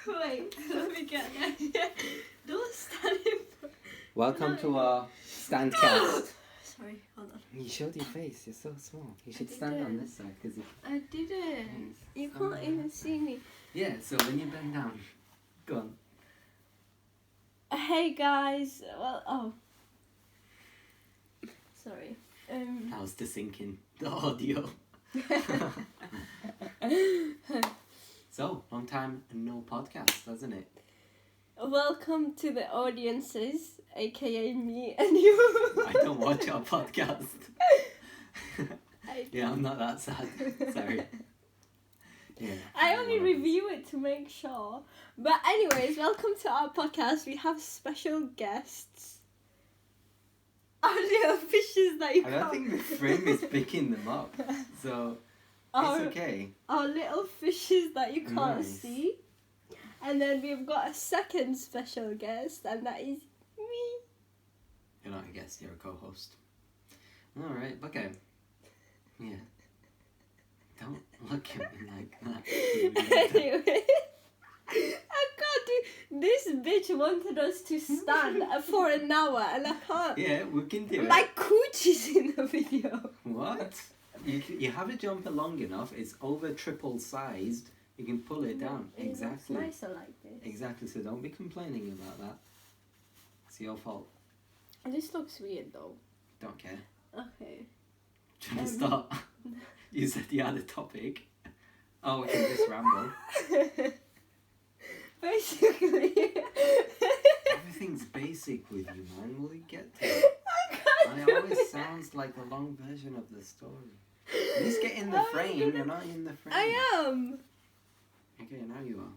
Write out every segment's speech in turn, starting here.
Wait, let me get there. Don't stand in front. Welcome to our Standcast. Sorry, hold on. You showed your face, you're so small. You should I stand on didn't. this side because I didn't. You can't even see me. Yeah, so when you bend down, go on. Hey guys. Well, sorry. How's the syncing the audio? So, long time no podcast, hasn't it? Welcome to the audiences, aka me and you. I don't watch our podcast. I Yeah, I'm not that sad. Sorry. Yeah. I only review it to make sure. But anyways, welcome to our podcast. We have special guests. Our little fishes that you I can't... don't think the frame is picking them up, so our, it's okay. Our little fishes that you can't Nice. see. And then we've got a second special guest, and that is me. You're not a guest, you're a co-host. Alright, okay. Yeah. Don't look at me like that. Anyway, I can't do... This bitch wanted us to stand for an hour, and I can't. Yeah, we can do it. My cooch is in the video. What? You have a jumper long enough, it's over triple sized, you can pull it down. It looks Exactly. nicer like this. Exactly, so don't be complaining about that. It's your fault. This looks weird though. Don't care. Okay. Trying to start. You said you had a topic. Oh, we can just ramble. Basically. Everything's basic with you, man. Will you get to it? I can't And do it always it. sounds like the long version of the story. Just get in the I'm frame, gonna- you're not in the frame. I am. Okay, now you are.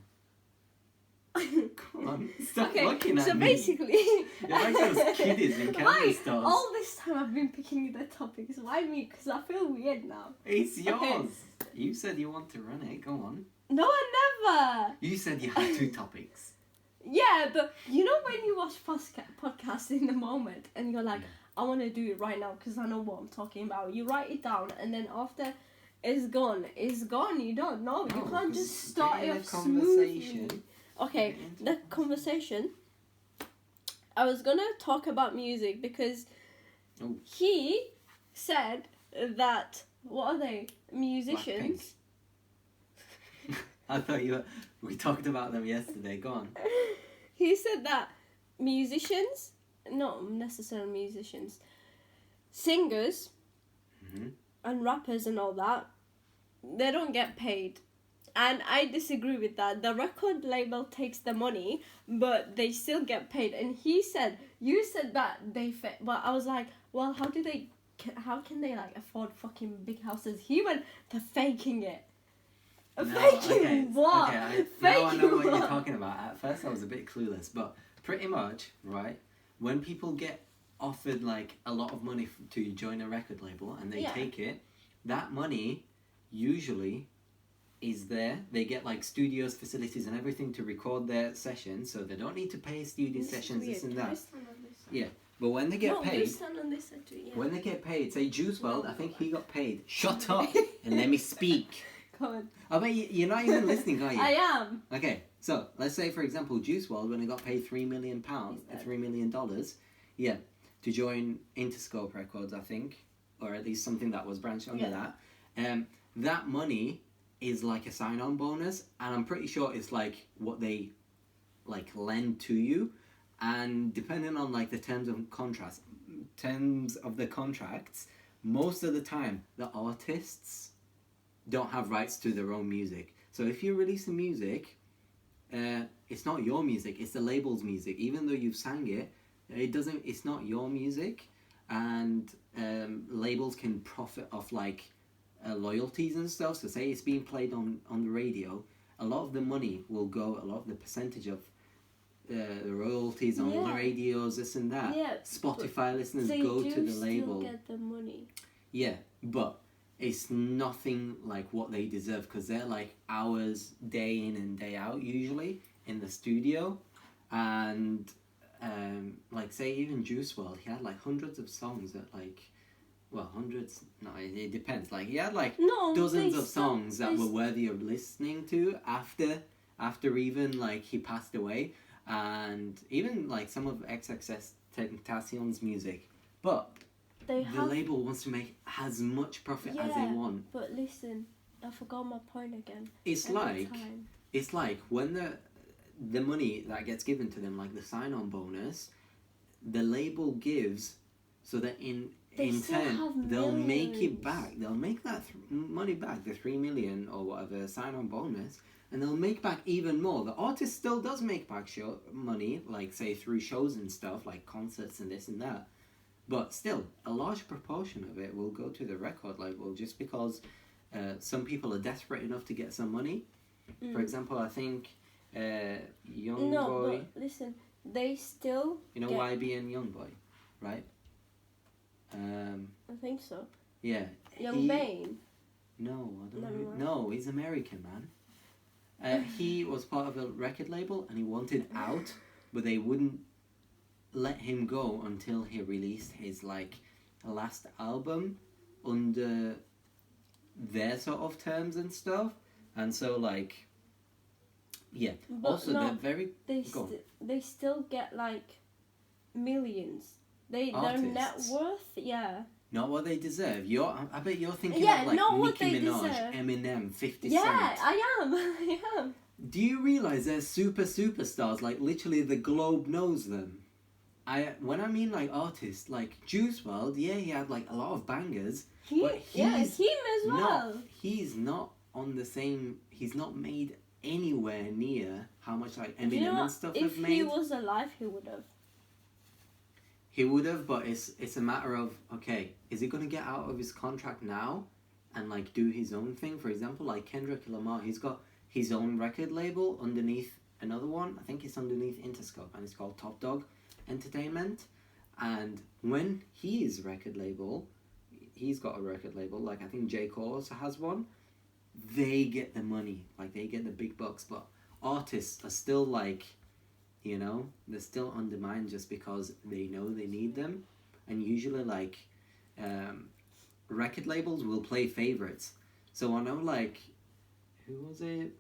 Come on, stop Okay, looking at so me. basically... You're like those kiddies in Why? candy stores. All this time I've been picking the topics. Why me? Because I feel weird now. It's yours. Okay. You said you want to run it, go on. No, I never. You said you had 2 topics. Yeah, but you know when you watch podcasts in the moment and you're like, I want to do it right now because I know what I'm talking about. You write it down and then after it's gone. It's gone. You don't know. You No, can't 'cause just start get in it a off smoothly. conversation. Okay, Get into the a conversation. I was gonna talk about music because Oh. he said that what are they musicians? I thought we talked about them yesterday, go on. He said that musicians, not necessarily musicians, singers Mhm. and rappers and all that, they don't get paid. And I disagree with that. The record label takes the money, but they still get paid. And he said, you said that but I was like, well, how can they like afford fucking big houses? He went to faking it. Faking what? Now I Faking know what you're what? talking about. At first I was a bit clueless, but pretty much, right, when people get offered like a lot of money to join a record label and they Yeah. take it, that money usually is there. They get like studios, facilities and everything to record their sessions, so they don't need to pay studio This is sessions, this weird. and Can I that. stand on this side? Yeah. But when they get No, you paid, stand on this side too, yeah. when they get paid, say Juice WRLD, No. I think he got paid. Shut up and let me speak. Come on. I bet you're not even listening, are you? I am. Okay, so let's say for example Juice WRLD when he got paid £3 million, He's dead. $3 million, yeah, to join Interscope Records, I think, or at least something that was branched under Yeah. that. That money is like a sign-on bonus, and I'm pretty sure it's like what they like lend to you, and depending on like the terms of the contracts, most of the time the artists don't have rights to their own music. So if you're releasing music, it's not your music, it's the label's music. Even though you've sang it, it's not your music, and labels can profit off like loyalties and stuff. So say it's being played on the radio, a lot of the money will go, a lot of the percentage of the royalties on Yeah. the radios, this and that. Yeah, Spotify listeners They go do to the still label. get the money. Yeah, but it's nothing like what they deserve, because they're like hours day in and day out usually in the studio, and like say even Juice WRLD, he had like hundreds of songs that like, well, hundreds, no, it depends, like he had like No, dozens they of songs that they were worthy of listening to after after even like he passed away, and even like some of XXS Tentacion's music, but They the have. label wants to make as much profit as they Yeah. want. But listen, I forgot my point again. It's Every like time. it's like when the money that gets given to them, like the sign-on bonus, the label gives, so that They in still turn have they'll make it millions. back. They'll make that money back, the 3 million or whatever sign-on bonus, and they'll make back even more. The artist still does make back money, like say through shows and stuff, like concerts and this and that. But still, a large proportion of it will go to the record label just because some people are desperate enough to get some money. For example, I think Young No, Boy, but listen, they still. you know get- YB and Young Boy, right? I think so. Yeah. Young Bane. No, I don't Never know. mind. No, he's American, man. He was part of a record label and he wanted out, but they wouldn't let him go until he released his like last album under their sort of terms and stuff. And so like, yeah. But Also, no, they're very Go on. they still get like millions. Their net Artists. worth, yeah. not what they deserve. I bet you're thinking Yeah, of like not what Nicki they Minaj, deserve. Eminem, 50 Yeah, Cent. I am. I am. Do you realize they're superstars? Like literally, the globe knows them. When I mean like artists, like Juice WRLD, yeah, he had like a lot of bangers. But Yeah, he's him as well. He's not on the same. He's not made anywhere near how much like Eminem You know and what? stuff If have he made. was alive, he would have. He would have, but it's a matter of, okay, is he gonna get out of his contract now, and like do his own thing? For example, like Kendrick Lamar, he's got his own record label underneath another one. I think it's underneath Interscope, and it's called Top Dog Entertainment. And when his record label, he's got a record label. Like I think J. Cole also has one. They get the money, like they get the big bucks, but artists are still like, you know, they're still undermined just because they know they need them. And usually like record labels will play favorites. So I know like, who was it?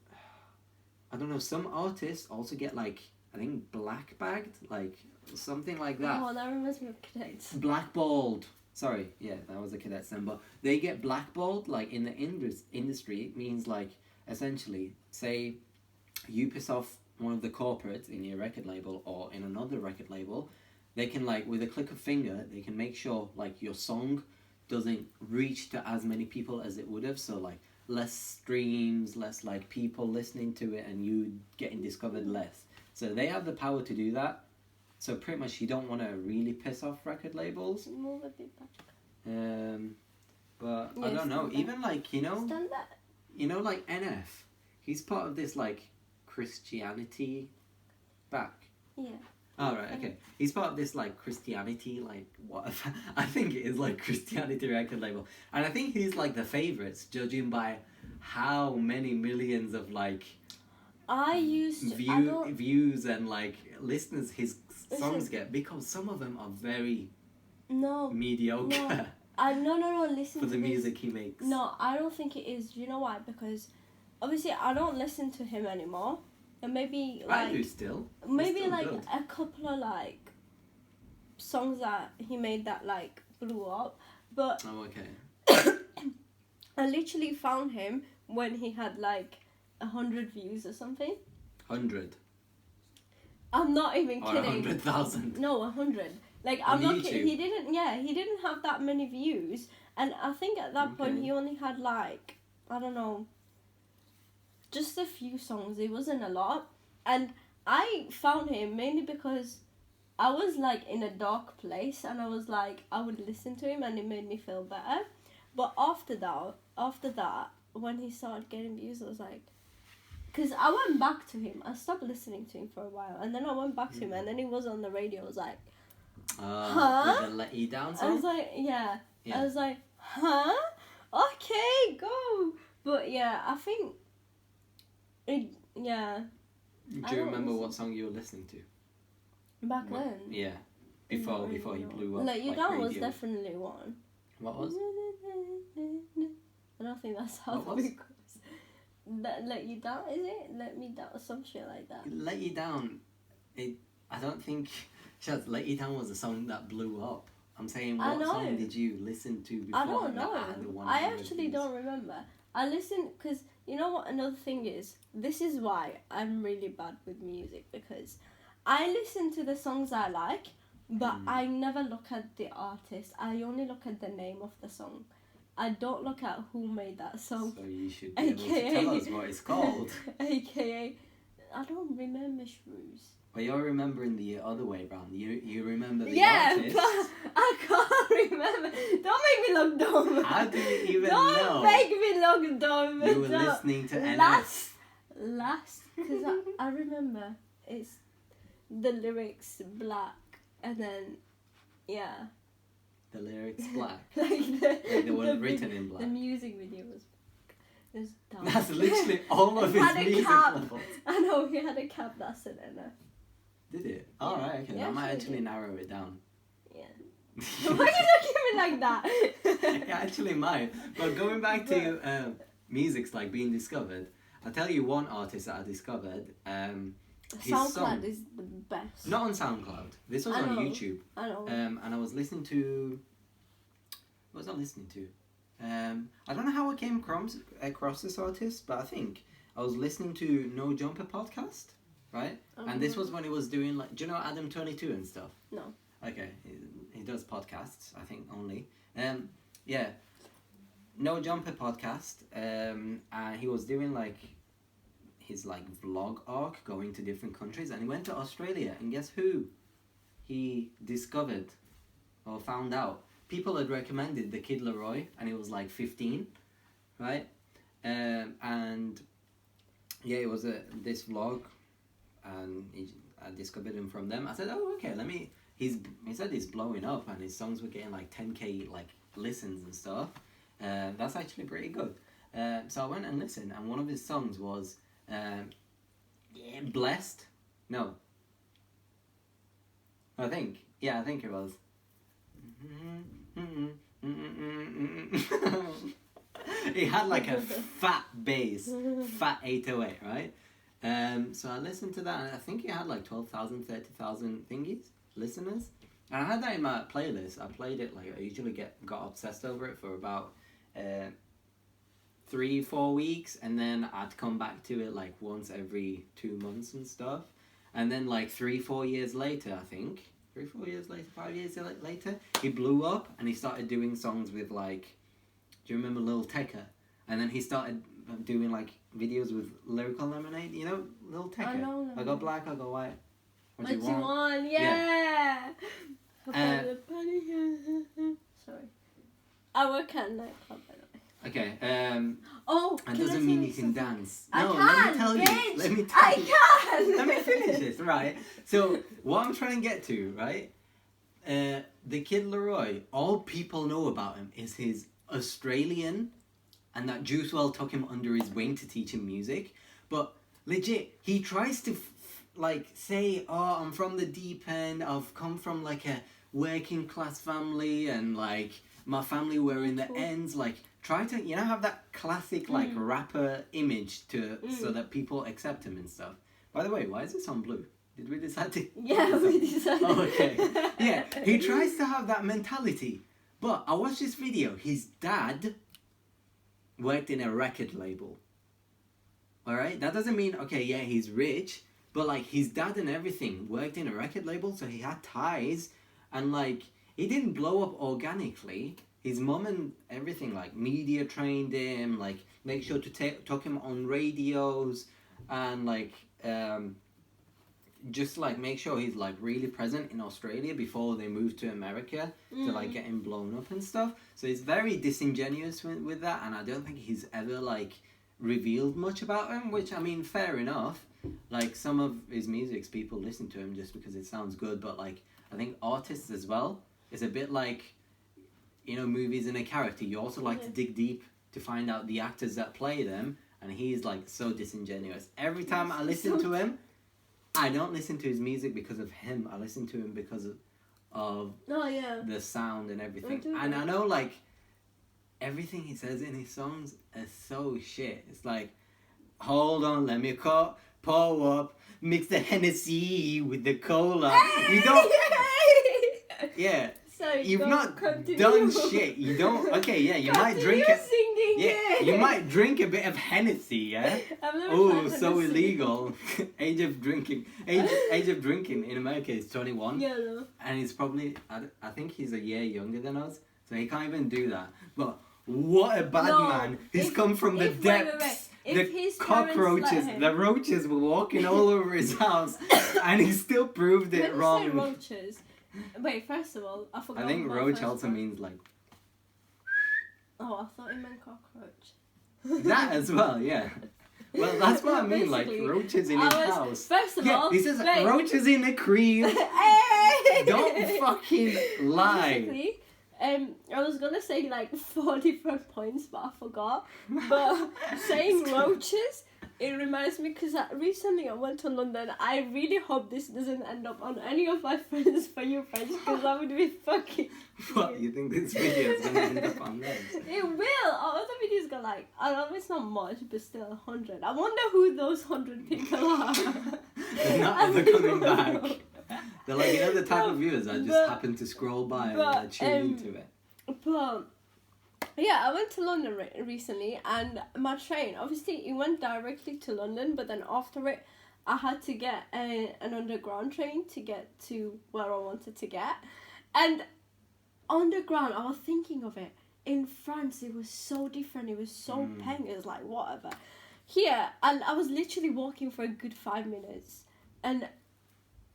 I don't know, some artists also get like, I think black bagged, like something like that. Oh, that reminds me of cadets. Blackballed. Sorry, yeah, that was a cadet's then. But they get blackballed, like in the industry. It means like, essentially, say you piss off one of the corporates in your record label or in another record label, they can like, with a click of finger, they can make sure like your song doesn't reach to as many people as it would have. So like less streams, less like people listening to it, and you getting discovered less. So they have the power to do that. So pretty much you don't want to really piss off record labels. Move a bit back. But I Yeah, don't know. stand back. Even like, Stand back. like NF, he's part of this like Christianity back. Yeah. Oh, right, okay. He's part of this like Christianity, like whatever. I think it is like Christianity record label. And I think he's like the favourites, judging by how many millions of like I used to, I don't, views and like listeners his songs Listen. get, because some of them are very no, mediocre no, listen for to the this. music he makes. No, I don't think it is. Do you know why? Because obviously I don't listen to him anymore. And maybe like I do still. maybe still like good. a couple of like songs that he made that like blew up. But Oh, okay. I literally found him when he had like 100 views or something. 100 I'm not even or kidding. 100,000. No, 100. Like On I'm not YouTube? kidding. He didn't have that many views, and I think at that point Okay. he only had like, I don't know, just a few songs. It wasn't a lot, and I found him mainly because I was like in a dark place, and I was like, I would listen to him, and it made me feel better. But after that, when he started getting views, I was like, because I went back to him. I stopped listening to him for a while, and then I went back to him, and then he was on the radio. I was like, Huh? With the Let You Down I was song? like, yeah. Yeah. I was like, huh? Okay, go. But yeah, I think, yeah, Do I you don't remember listen- what song you were listening to? back What- then. Yeah. Before Not he really, no. blew up. Let You like Down was radio. definitely one. What was? I don't think that's how What the was? beat goes. Let You Down, is it? Let Me Down or some shit like that. Let You Down, I don't think... Shaz, Let You Down was a song that blew up. I'm saying, what song did you listen to before? I don't know. I actually views? don't remember. I listen because you know what another thing is? This is why I'm really bad with music, because I listen to the songs I like, but I never look at the artist. I only look at the name of the song. I don't look at who made that song. So you should be able to tell us what it's called. AKA, I don't remember Shrews. But you're remembering the other way round. You remember the Yeah, artist. but I can't remember. Don't make me look dumb. How do you even Don't know? make me look dumb. You were listening to NF. Last, because I remember it's the lyrics black, and then, yeah. The lyrics black. like they weren't written in black. The music video was dumb. That's literally all of his Had a music cap. levels. I know, he had a cap that said NF. Did it? Oh, Yeah. right, okay. Yeah, That might sure actually did. narrow it down. Yeah. Why are you looking at me like that? It actually might. But going back to music's like being discovered, I'll tell you one artist that I discovered. His SoundCloud song, is the best. not on SoundCloud. This was I on know. YouTube. I know. And I was listening to... What was I listening to? I don't know how I came across this artist, but I think I was listening to No Jumper podcast, right? And this was when he was doing like... Do you know Adam 22 and stuff? No. Okay, he does podcasts, I think, only. Yeah, No Jumper podcast, and he was doing like his like vlog arc going to different countries, and he went to Australia, and guess who he discovered or found out? People had recommended the Kid Laroi, and he was like 15, right? And yeah, it was this vlog, and I discovered him from them. I said, oh, okay, he said he's blowing up, and his songs were getting like 10k like listens and stuff. That's actually pretty good. So I went and listened, and one of his songs was Blessed. No. I think it was. It had like a fat bass, fat 808, right? So I listened to that, and I think it had like 12,000, 30,000 thingies, listeners. And I had that in my playlist. I played it, like I usually got obsessed over it for about 3-4 weeks, and then I'd come back to it like once every 2 months and stuff. And then like 3-4 years later, I think, 3-4 years later, 5 years later, he blew up, and he started doing songs with like, do you remember Lil Tecca? And then he started doing like videos with Lyrical Lemonade, you know, Lil Tecca. I know. I got black, I got white. What you want? Yeah. Sorry. I work at a nightclub, by the way. Okay. Oh, That doesn't mean you can dance. I No, can, let me tell you. bitch. Let me tell you. I can. Let me finish this, right? So, what I'm trying to get to, right? The Kid Laroi, all people know about him is his Australian, and that Juice WRLD took him under his wing to teach him music. But legit, he tries to like say, "Oh, I'm from the deep end. I've come from like a working class family, and like my family were in the ends." Like, try to have that classic like rapper image so that people accept him and stuff. By the way, why is this on blue? Did we decide to? Yeah, we decided. Oh, okay. Yeah, he tries to have that mentality. But I watched this video. His dad worked in a record label. Alright? That doesn't mean, okay, yeah, he's rich. But, like, his dad and everything worked in a record label. So he had ties. And, like, he didn't blow up organically. His mum and everything, like, media trained him. Like, make sure to talk him on radios. And, like, just like make sure he's like really present in Australia before they move to America to like get him blown up and stuff. So he's very disingenuous with that, and I don't think he's ever like revealed much about him, which I mean, fair enough. Like some of his music, people listen to him just because it sounds good, but like I think artists as well, it's a bit like, you know, movies and a character. You also like to dig deep to find out the actors that play them, and he's like so disingenuous. Every time I listen to him, I don't listen to his music because of him. I listen to him because of the sound and everything. And I know, like, everything he says in his songs is so shit. It's like, hold on, let me pour up, mix the Hennessy with the cola. You don't, yeah. So You've go, not continue. done shit. You don't. Okay, yeah, you might drink Continue it. singing Yeah, it. you might drink a bit of Hennessy. Yeah. I've never Oh, tried so Hennessy. illegal. Age of drinking in America is 21, Yeah, no. and he's probably I think he's a year younger than us, so he can't even do that. But what a bad No, man! He's if- come from the if- wait, wait, depths. wait. If The his parents let cockroaches, him- the roaches were walking all over his house, and he still proved it When you say wrong. roaches, wait, first of all, I forgot. I think my roach first also one. means like Oh, I thought it meant cockroach. that as well, yeah. Well, that's what I mean, like Basically, roaches in I his was- house. First of Yeah, all, he says wait. roaches in the cream. Hey! Don't fucking lie. Basically, I was gonna say like 4 different points, but I forgot. But saying roaches, it reminds me because recently I went to London. I really hope this doesn't end up on any of my friends for you friends because I would be fucking. What, you think this video is gonna end up on them? It will. Our other videos got like, I know it's not much, but still 100. I wonder who those 100 people are. They're not ever coming back. They're like, you know, the type No, of viewers that just but- happen to scroll by but, and tune into it. But yeah, I went to London recently, and my train, obviously, it went directly to London, but then after it, I had to get an underground train to get to where I wanted to get. And underground, I was thinking of it. In France, it was so different. It was so peng. It was like, whatever. Here, and I was literally walking for a good 5 minutes. And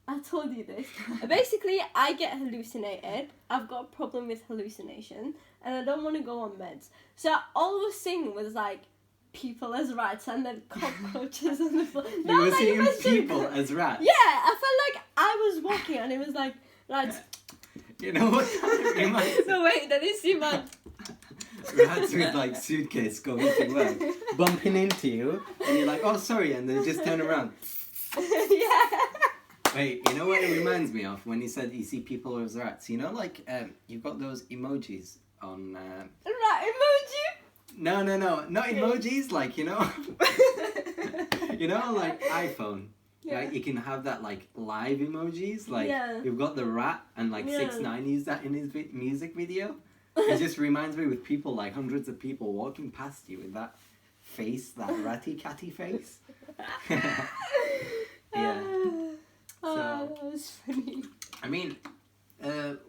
I told you this. Basically, I get hallucinated. I've got a problem with hallucination. And I don't want to go on meds. So all I was seeing was like people as rats and then cockroaches on the floor. You were seeing people as rats. Yeah, I felt like I was walking and it was like rats. You know what that reminds No, wait, that is see my... Rats with like suitcase going to work, bumping into you, and you're like, oh sorry, and they just turn around. Yeah. Wait, you know what it reminds me of when you said you see people as rats? You know, like you've got those emojis on. Rat emoji? No, not emojis. Like you know, like iPhone. Yeah. Like you can have that like live emojis. Like Yeah. you've got the rat, and like Yeah. 6ix9ine used that in his music video. It just reminds me with people like hundreds of people walking past you with that face, that ratty catty face. Yeah. Oh, So- that was funny. I mean,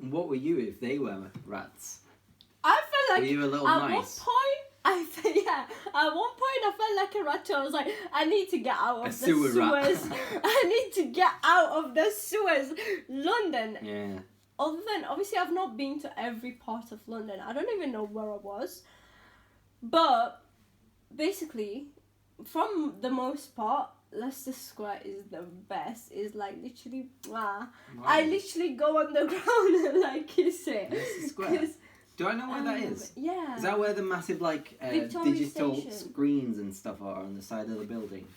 what were you if they were rats? I felt Were like you a little at mice? one point, at one point I felt like a rat too. I was like, I need to get out of A the sewer rat. sewers. I need to get out of the sewers. London. Yeah. Other than, obviously I've not been to every part of London. I don't even know where I was. But, basically, from the most part, Leicester Square is the best. It's like literally, wow. I literally go on the ground and like kiss it. Leicester Square? 'Cause, Do I know where that is? Yeah. Is that where the massive like Victoria digital Station. screens and stuff are on the side of the building?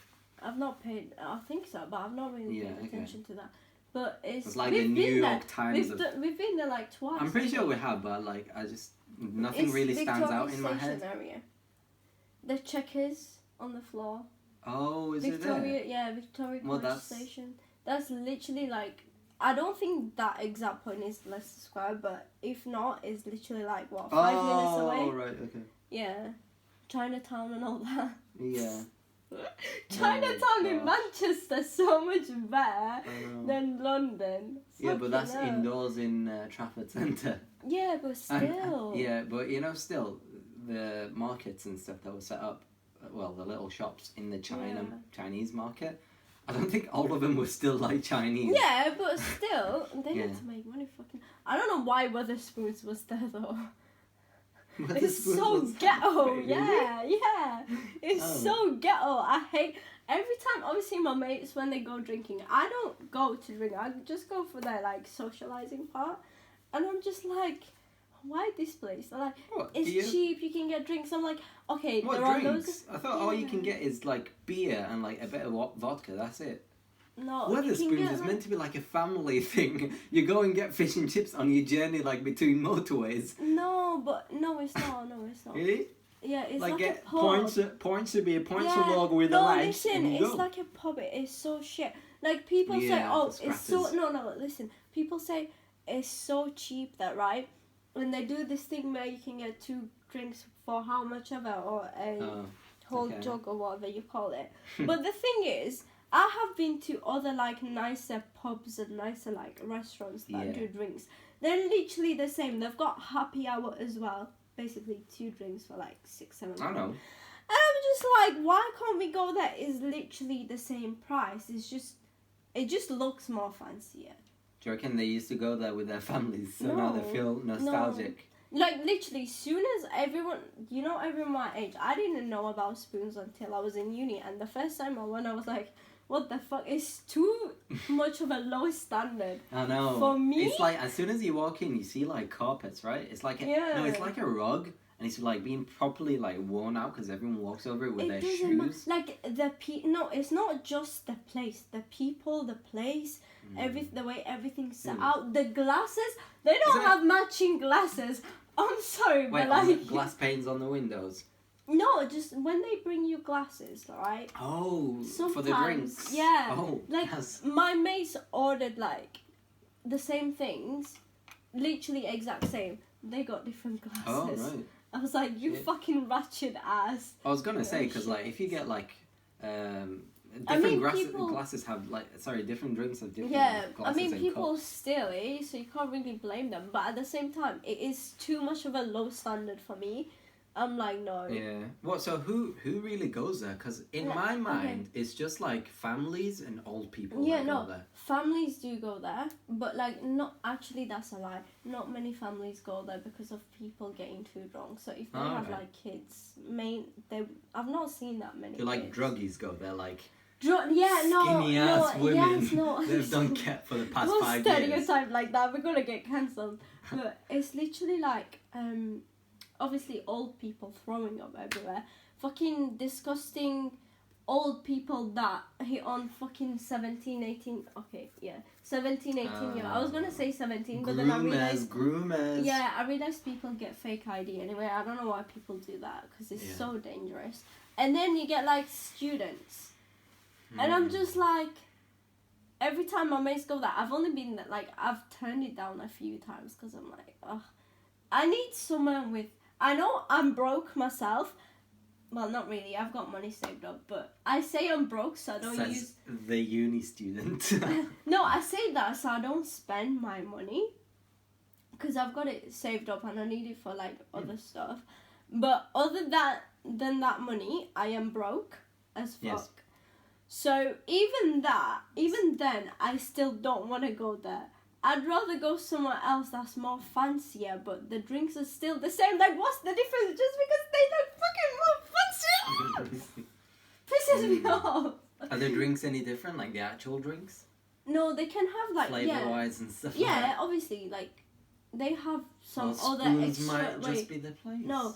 I've not paid. I think so, but I've not really Yeah, paid okay. attention to that. But it's It's like we've the New been York there. Times. We've been there like twice. I'm pretty I sure think. we have, but like I just nothing It's really stands Victoria out in my Station head. Area. The checkers on the floor. Oh, is it there? Victoria, yeah, Victoria Well, College that's- Station. That's literally like. I don't think that exact point is Leicester Square, but if not, it's literally like what 5 minutes away. Oh, right, okay. Yeah, Chinatown and all that. Yeah. Chinatown in gosh. Manchester so much better I know. than London. Yeah, but that's Fucking hell. indoors in Trafford Centre. Yeah, but still. Yeah, but you know, still, the markets and stuff that were set up, well, the little shops in the Chinese market, I don't think all of them were still like Chinese. Yeah, but still, they Yeah. need to make money. Fucking. I don't know why Weatherspoons was there though. But It's this so was- ghetto. Really? Yeah. It's Oh. so ghetto. I hate every time. Obviously, my mates when they go drinking, I don't go to drink. I just go for their like socializing part, and I'm just like, why this place? They're like, What, do it's you- cheap. You can get drinks. I'm like, okay, What there are drinks? loads. I thought all you can Yeah. get is like beer and like a bit of vodka. That's it. No, you can Weatherspoons get, is like- meant to be like a family thing. You go and get fish and chips on your journey, like between motorways. No, but no, it's not. No, it's not. Really? Yeah, it's Like like get a pub. points to be a points Yeah, logo with no, the lights. listen, and you it's go. like a pub. It is so shit. Like people say, Yeah, oh, it's it's so crackers. no. Listen, people say it's so cheap that right when they do this thing where you can get 2 drinks for how much ever or a whole okay. jug or whatever you call it. But the thing is, I have been to other like nicer pubs and nicer like restaurants that Yeah. do drinks. They're literally the same. They've got happy hour as well. Basically 2 drinks for like 6-7. I know. And I'm just like, why can't we go there? It's literally the same price. It just looks more fancier. Do you reckon they used to go there with their families, so now they No. feel nostalgic? Like literally, soon as everyone my age, I didn't know about spoons until I was in uni. And the first time I went, I was like, what the fuck? It's too much of a low standard. I know. For me? It's like as soon as you walk in, you see like carpets, right? It's like no, it's like a rug, and it's like being properly like worn out because everyone walks over it with their shoes. Like no, it's not just the place, the people, the place, the way everything's set out, the glasses. They don't have matching glasses. I'm sorry, Wait, but like glass panes on the windows. no, just when they bring you glasses, right? Oh, for the Sometimes, drinks. yeah. Oh, Like yes. my mates ordered like the same things, literally exact same. They got different glasses. Oh, right. I was like, you Yeah. fucking ratchet ass. I was gonna say because like if you get like different glasses have like different drinks have different Yeah, glasses I mean and people cups. still, so you can't really blame them. But at the same time, it is too much of a low standard for me. I'm like, no. Yeah. What? So who really goes there? Because in my mind, it's just like families and old people. Yeah, that no. Go there. Families do go there, but like not actually. That's a lie. Not many families go there because of people getting too drunk. So if they have like kids, I've not seen that many. They're like kids. druggies go. They're like skinny ass women. Yes, no. They've done kept for the past Don't 5 years. stereotype like that. We're gonna get cancelled. But it's literally like obviously old people throwing up everywhere. Fucking disgusting old people that hit on fucking 17, 18. Okay, yeah. 17, 18 years. I was gonna say 17, but then I realized. Groomers. Yeah, I realized people get fake ID anyway. I don't know why people do that because it's so dangerous. And then you get like students. And I'm just like, every time my mates go there, I've only been like, I've turned it down a few times because I'm like, oh, I need someone with. I know I'm broke myself. Well, not really. I've got money saved up, but I say I'm broke so I don't Says use. the uni student. No, I say that so I don't spend my money. Because I've got it saved up and I need it for like other stuff. But other than that money, I am broke as fuck. Yes. So even then, I still don't want to go there. I'd rather go somewhere else that's more fancier, but the drinks are still the same. Like, what's the difference? Just because they look fucking more fancy pisses me off. Are the drinks any different? Like the actual drinks? No, they can have like flavor-wise and stuff. Yeah, like that? obviously, like they have some Well, other spoons extra. might just be the place. No,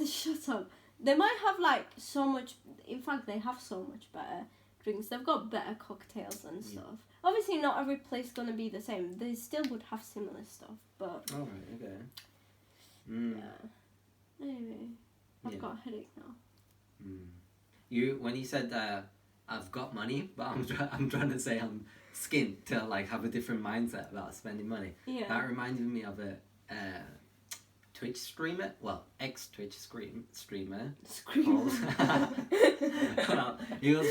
shut up. They might have like so much. In fact, they have so much better drinks. They've got better cocktails and stuff. Obviously, not every place gonna be the same. They still would have similar stuff, but. Oh, right, okay. Mm. Yeah. Anyway, I've got a headache now. Mm. When you said I've got money, but I'm trying to say I'm skint to like have a different mindset about spending money. Yeah. That reminded me of a Twitch streamer, well, ex-Twitch streamer. Scream. Well, he was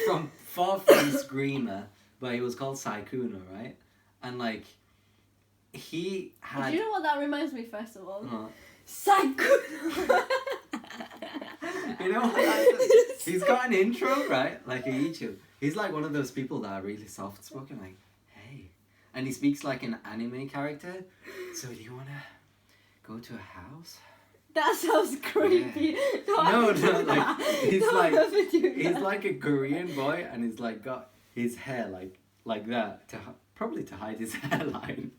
far from Screamer, but he was called Sykkuno, right? And like, he had. Do you know what that reminds me? First of all, Sykkuno. You know what? He's got an intro, right? Like a YouTube. He's like one of those people that are really soft-spoken, like, hey. And he speaks like an anime character. So do you want to go to a house? That sounds creepy. No, like, he's that. like a Korean boy and he's like got his hair like that, probably to hide his hairline.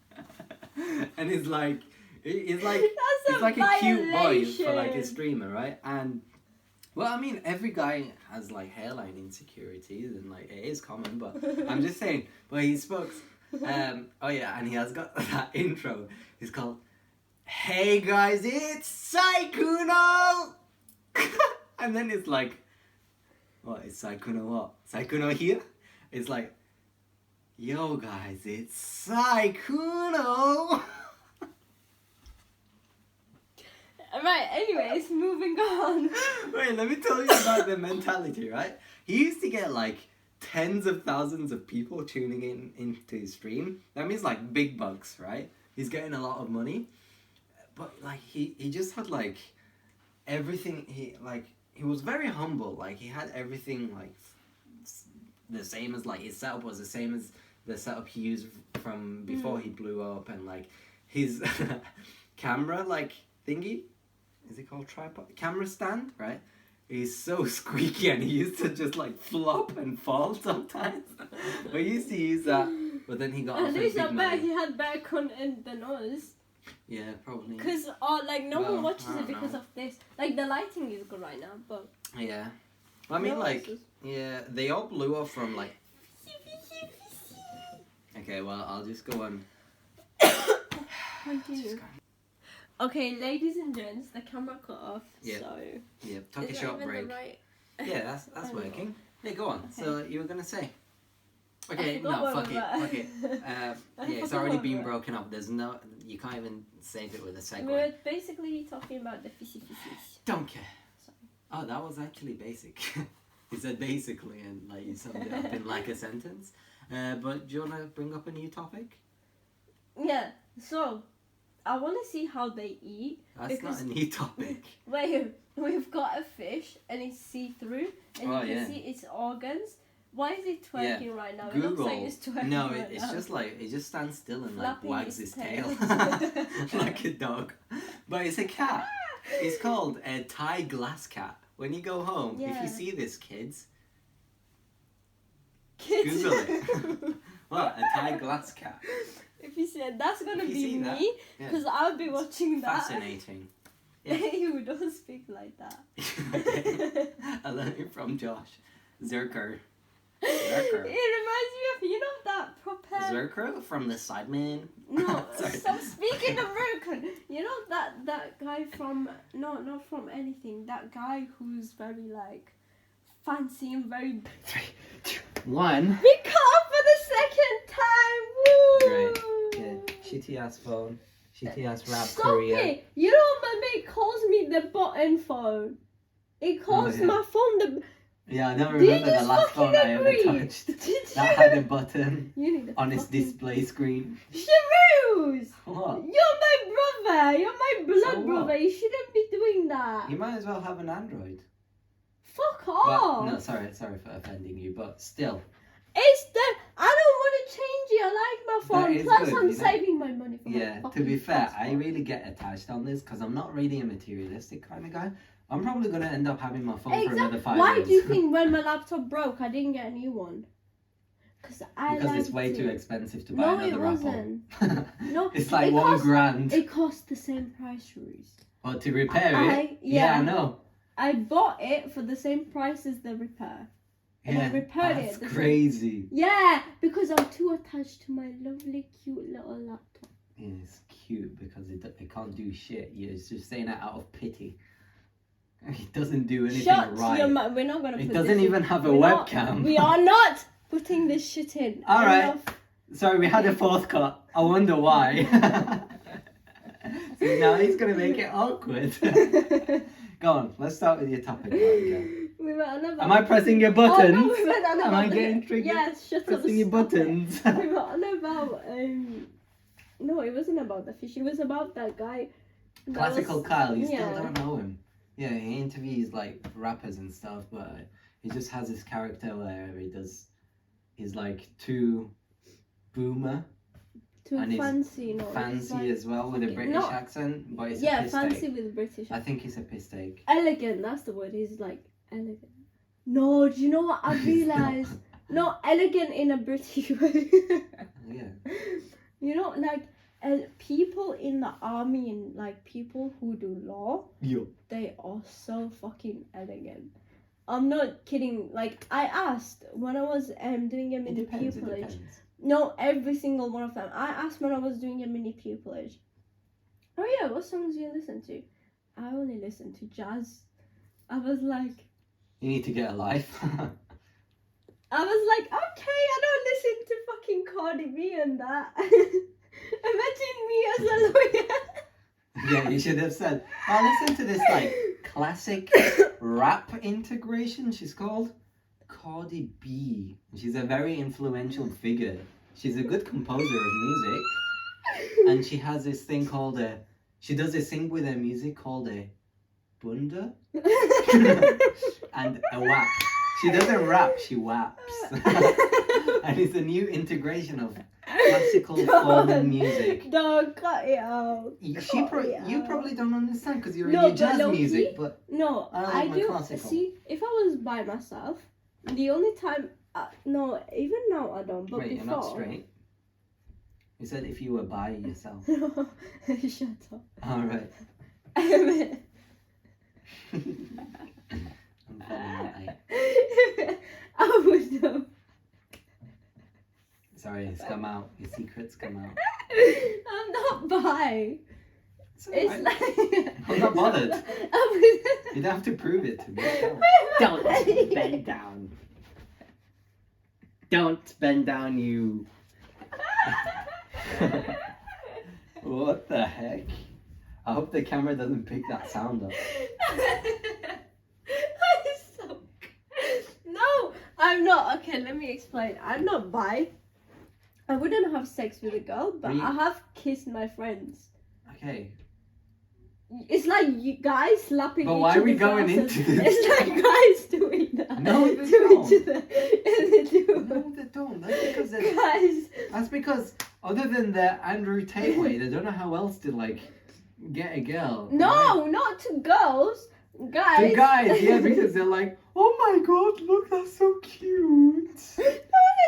And he's like he's like a cute boy for like a streamer, right? And well, I mean, every guy has like hairline insecurities and like it is common, but I'm just saying. But he spoke, oh yeah, and he has got that intro. He's called, "Hey guys, it's Sykkuno," And then it's like, what, is Saikuno what? Saikuno here? It's like, yo guys, it's Saikuno! Right, anyways, moving on. Wait, let me tell you about the mentality, right? He used to get like tens of thousands of people tuning into his stream. That means like big bucks, right? He's getting a lot of money. But like he just had like everything. He was very humble. Like he had everything like the same as, like, his setup was the same as the setup he used from before he blew up, and like his camera like thingy, is it called tripod? Camera stand, right? He's so squeaky and he used to just like flop and fall sometimes. But he used to use that, but then he got At offered least I big bet money. he had better content than us. Yeah, probably. Because like no Well, one watches I it don't because know. of this. Like the lighting is good right now, but Yeah. I mean, no like, one else yeah, they all blew up from like. Okay, well, I'll just go on. continue. Okay, ladies and gents, the camera cut off. Yeah. So Yeah, took a is that short even break. the right? Yeah, that's I don't know. working. Yeah, go on. Okay. So you were gonna say. I Okay, forgot no, where fuck we it. were. Fuck it. I Yeah, it's forgot already where we been were. broken up. There's no, you can't even save it with a segue. We were basically talking about the fishy. Don't care. Sorry. Oh, that was actually basic. You said basically, and like you summed it up in like a sentence. But do you wanna bring up a new topic? Yeah. So I want to see how they eat. That's Because- not a new topic. Wait, we've got a fish and it's see-through and Oh, you can yeah. see its organs. Why is it twerking right now? It looks Google. like it's twerking No, right it's now. just like it just stands still and like Flapping wags its his tail, tail. like a dog. But it's a cat. It's called a Thai glass cat. When you go home, if Yeah. you see this, kids, Kids. Google it. What, a Thai glass cat? If you said that's gonna If you be see that, me, yeah. because I'll be watching that. Fascinating. Yeah. You don't speak like that. Okay. I learned it from Josh. Zerker. It reminds me of, you know, that proper. Zerker from the Sidemen. No, Sorry. stop speaking American. You know that guy from, no, not from anything. That guy who's very like fancy and very. 3, 2, 1. We cut off for the second time. Woo! Great. Yeah. Shitty ass phone. Shitty ass rap Stop career. it! You know my mate calls me the button phone. It calls yeah. my phone the. Yeah, I don't Did you remember the just last fucking phone I ever agree? touched. Did you? That had a button You need to on its fucking- display screen. Sharoos! What? You're my brother. You're my blood So what? brother. You shouldn't be doing that. You might as well have an Android. Fuck But, off. no, sorry for offending you, but still. It's the. I don't want to change it. I like my phone. is Plus, good, I'm you know. saving my money for my Yeah, to fucking be fair, I passport. really get attached on this because I'm not really a materialistic kind of guy. I'm probably going to end up having my phone for another 5 Why years. do you think when my laptop broke, I didn't get a new one? Because Because it's liked way it. too expensive to buy No, another it Apple. wasn't. No, It's like it $1 cost- grand. It cost the same price, Ruiz. But to repair I- it, yeah. I know. I bought it for the same price as the repair. And I repaired it that's at the same- crazy. Yeah, because I'm too attached to my lovely, cute little laptop. Yeah, it's cute because it can't do shit. You're just saying that out of pity. It doesn't do anything Shut right. your mouth. We're not gonna. It put doesn't this even in. have a We're not- webcam. we are not putting this shit in. All right. Enough. Sorry, we had a fourth cut. I wonder why. See, now he's gonna make it awkward. Go on, let's start with your topic. Right, We were on about. Am I pressing your Oh, buttons? no, we went on Am about I the- getting triggered? Yes, shut up. Pressing your stop it. buttons. We were on about no, it wasn't about the fish. It was about that guy. that Classical was- Kyle, you yeah. still don't know him. Yeah, he interviews like rappers and stuff, but he just has this character where he's like too boomer, Too and he's fancy, no. fancy like as well with a fucking- British no. accent, but it's a Yeah, piss fancy take. with British. I think it's a piss take. Elegant, that's the word. He's like elegant. No, do you know what I realized? No, elegant in a British way. Yeah. You know, like people in the army and like people who do law, Yo. they are so fucking elegant. I'm not kidding. Like I asked when I was doing a It mini depends. It pupillage. depends. No, every single one of them. I asked when I was doing a mini pupillage. Oh yeah, what songs do you listen to? I only listen to jazz. I was like, You need to get a life. okay, I don't listen to fucking Cardi B and that. Imagine me as a lawyer. Yeah, you should have said, oh, listen to this like classic rap integration. She's called Cardi B. She's a very influential figure. She's a good composer of music, and she has this thing called she does this thing with her music called a bunda and a wap. She doesn't rap, she waps. And it's a new integration of classical formal music. Don't cut it out. You probably don't understand because you're No, in your but jazz low-key- music, but No, I like I my do. classical. See, if I was by myself, the only time, no, even now I don't. But wait, before, you're not straight. You said if you were by yourself. Shut up. All right. I mean, I'm funny, aren't I? I would have. Sorry, it's come out. Your secrets come out. I'm not bi. It's It's alright. like I'm not bothered. I would. You don't have to prove it to me. Don't bend down. Don't bend down, you. What the heck? I hope the camera doesn't pick that sound up. No, I'm not. Okay, let me explain. I'm not bi. I wouldn't have sex with a girl, but Really? I have kissed my friends. Okay. It's like you guys slapping But each why are we other's going asses. into this? It's like guys doing that No, they to don't. each other. And they do. No, they don't. Guys. That's because other than the Andrew Tate way, they don't know how else to like get a girl. No, not to girls. Guys. To guys, yeah, because they're like, oh my god, look, that's so cute.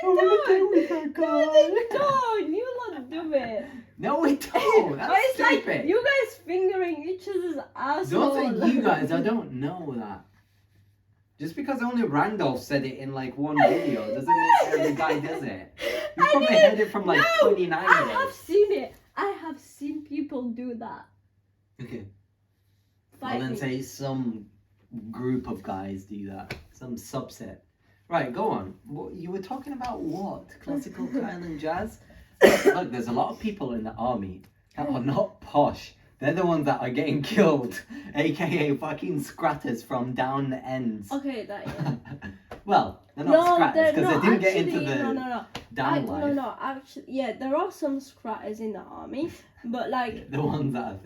No, I wanna they date with that don't. No, guy. they don't. You lot do it. No, we don't. That's But it's stupid. like you guys fingering each other's asshole. Don't say you guys. I don't know that. Just because only Randolph said it in like one video doesn't mean every guy does it. You I probably didn't- heard it from like No, 29 I years have seen it. I have seen people do that. Okay. Fight Well, then me. say some group of guys do that. Some subset. Right, go on. You were talking about what? Classical style and jazz? Look, there's a lot of people in the army that are not posh. They're the ones that are getting killed, aka fucking scratters from down the ends. Okay, that yeah. Well, they're not No, scratters they're because not they didn't get into actually. the No. down life. No. Actually, yeah, there are some scratters in the army, but like The ones that are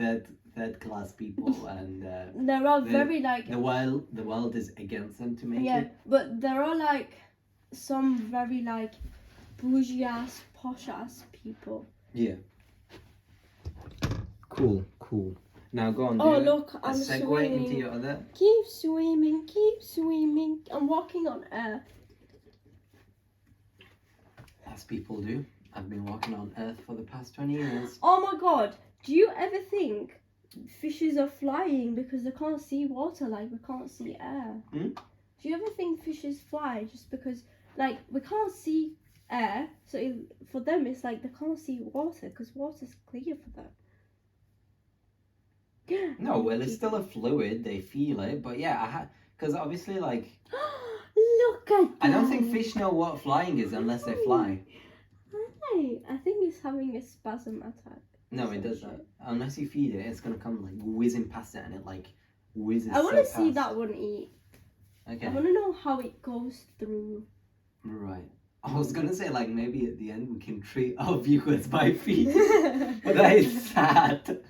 third class people, and there are the- very like the world is against them to make yeah, it. but there are like some very like bougie ass, posh ass people. Yeah. Cool. Now go on. Oh do look, a I'm segue swimming. into your other. Keep swimming. I'm walking on air. As people do. I've been walking on Earth for the past 20 years. Oh my god, do you ever think fishes are flying because they can't see water like we can't see air? Hmm? Do you ever think fishes fly just because, like, we can't see air, so for them it's like they can't see water because water's clear for them? No, well, it's still a fluid. They feel it, but yeah, because obviously, like, Look at that! I don't think fish know what flying is unless they fly. Hi. I think it's having a spasm attack. No, it does that. Unless you feed it, it's gonna come like whizzing past it, and it like whizzes. I want to so see fast. that one eat. Okay. I want to know how it goes through. Right. I was gonna say like maybe at the end we can treat our viewers by feeding, but that is sad.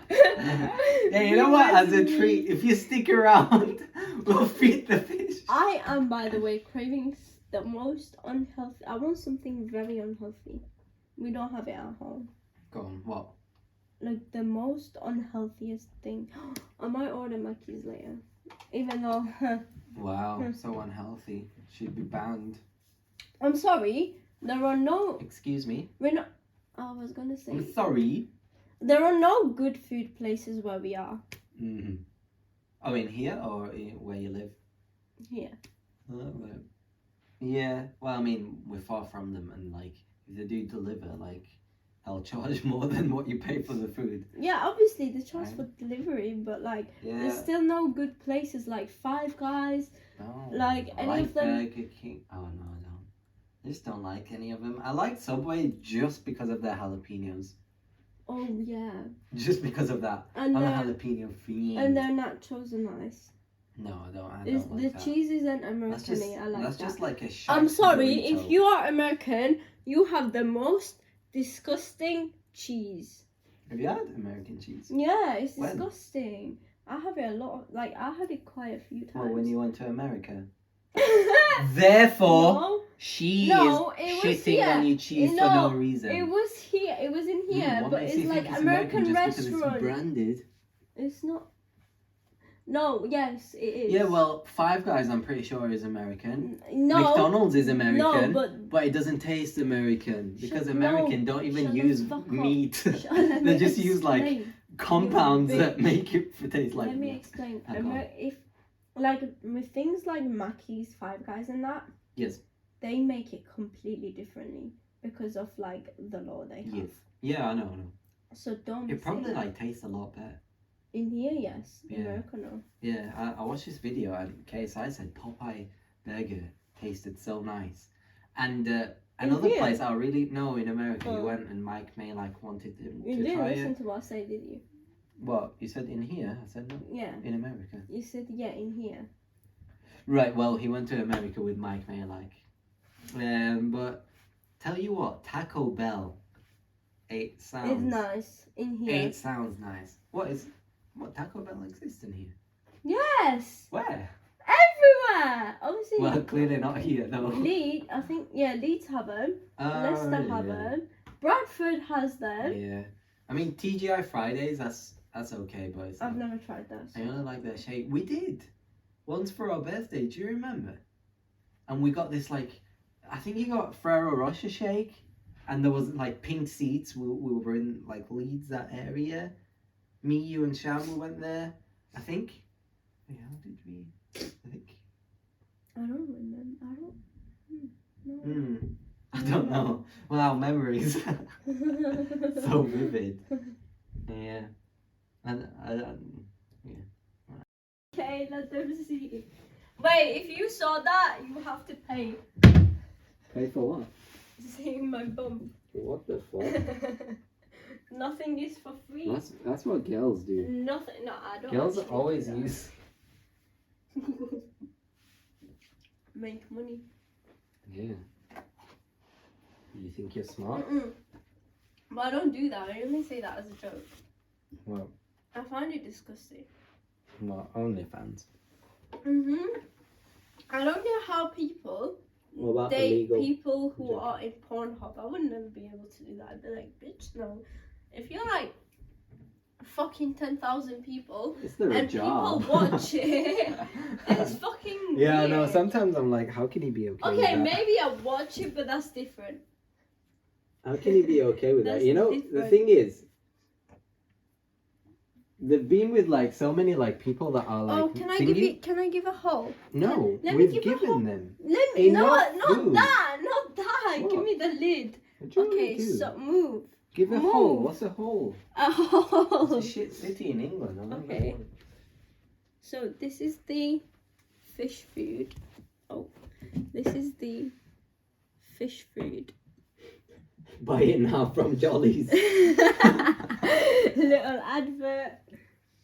Yeah, you know what? As a treat, if you stick around, we'll feed the fish. I am, by the way, craving the most unhealthy. I want something very unhealthy. We don't have it at home. Go on. What? Like the most unhealthiest thing. I might order Mackey's later. Even though Wow, so unhealthy. Should be banned. I'm sorry, there are no. Excuse me. We're not. I was gonna say I'm sorry. there are no good food places where we are Mm-hmm. Oh, in here or where you live? here. Oh, right. Yeah. Well, I mean, we're far from them, and like, if they do deliver, like, they'll charge more than what you pay for the food. Yeah, obviously they charge Right. for delivery, but like Yeah. there's still no good places like Five Guys. No. Like, I any like of them- Burger King. Oh no, I don't. I just don't like any of them. I like Subway just because of their jalapenos. Oh yeah, Just because of that. and I'm a their jalapeno fiend. and their nachos are nice. No, I don't It's, like the that. cheese isn't That's American. just I like that's that. just like a shot. I'm sorry, if burrito. you are American, you have the most disgusting cheese. Have you had American cheese? Yeah, it's When? disgusting. I have it a lot. Like I had it quite a few times. Well, when you went to America. Therefore, no, she No, is it was shitting here. on you cheese for No, no reason. it was here. It was in here, What but makes it's you like think American just because restaurant. it's branded? It's not. No, yes, it is. Yeah, well, Five Guys, I'm pretty sure is American. No. McDonald's is American, No, but it doesn't taste American because Shut- American no, don't even shut the use fuck up. meat. Let They me just use like explain. compounds You that bitch. make it taste like Let me meat. explain. Oh, go on. If like with things like Mackey's, Five Guys, and that, Yes. they make it completely differently because of like the law they have. Yes. Yeah, I know. So don't. It say probably that. like tastes a lot better. In here, yes. Yeah. In America, no. Yeah, I watched this video and KSI said Popeye burger tasted so nice. And another here? place I really know in America, he Oh. went and Mike May like wanted him You to didn't try listen it. to what I said, did you? What, you said in here? I said no, Yeah. in America. You said yeah in here. Right, well, he went to America with Mike May like. But tell you what, Taco Bell, it sounds... It's nice in here. It sounds nice. What Taco Bell exists in here? Yes. Where? Everywhere. Obviously. Well, clearly not here though. Leeds, I think, yeah, Leeds have them. Leicester have yeah. them. Bradford has them. Yeah. I mean, TGI Fridays, that's okay, but it's I've not- never tried that. I only like their shake. We did. Once for our birthday, do you remember? And we got this, like, I think you got Ferrero Rocher shake, and there was, like, pink seats. We were in, like, Leeds, that area. Me, you, and Sham, we went there, I think. Wait, how did we? I think. I don't remember. I don't. No. I don't know. Well, our memories so vivid. Yeah. And Okay, let them see. Wait, if you saw that, you have to pay. pay for what? Seeing my bum. What the fuck? Nothing is for free. That's what girls do. Nothing. No, I don't. Girls actually always do that. use. Make money. Yeah. You think you're smart? Mm-mm. But I don't do that. I only say that as a joke. Well, I find it disgusting. what? OnlyFans. I don't know how people What about date illegal? people who joking. are in Pornhub. I would never be able to do that. I'd be like, bitch, no. If you're like fucking 10,000 people Is there a and job? people watch it, it's fucking Yeah, no. weird. Sometimes I'm like, how can he be okay? Okay, with that? maybe I watch it, but that's different. How can he be okay with that? That's You know, the different. thing is, they've been with like so many like people that are like. Oh, can I thingy. give you? Can I give a hole? No, Let me we've give a given hole. them. Let me. Enough Not food. that. Not that. Give What? me the lid. What do you Okay, want to do? so move. Give a move. hole. What's a hole? A It's hole. a shit city in England. I don't know. Okay. So this is the fish food. Oh, this is the fish food. Buy it now from Jolly's. Little advert.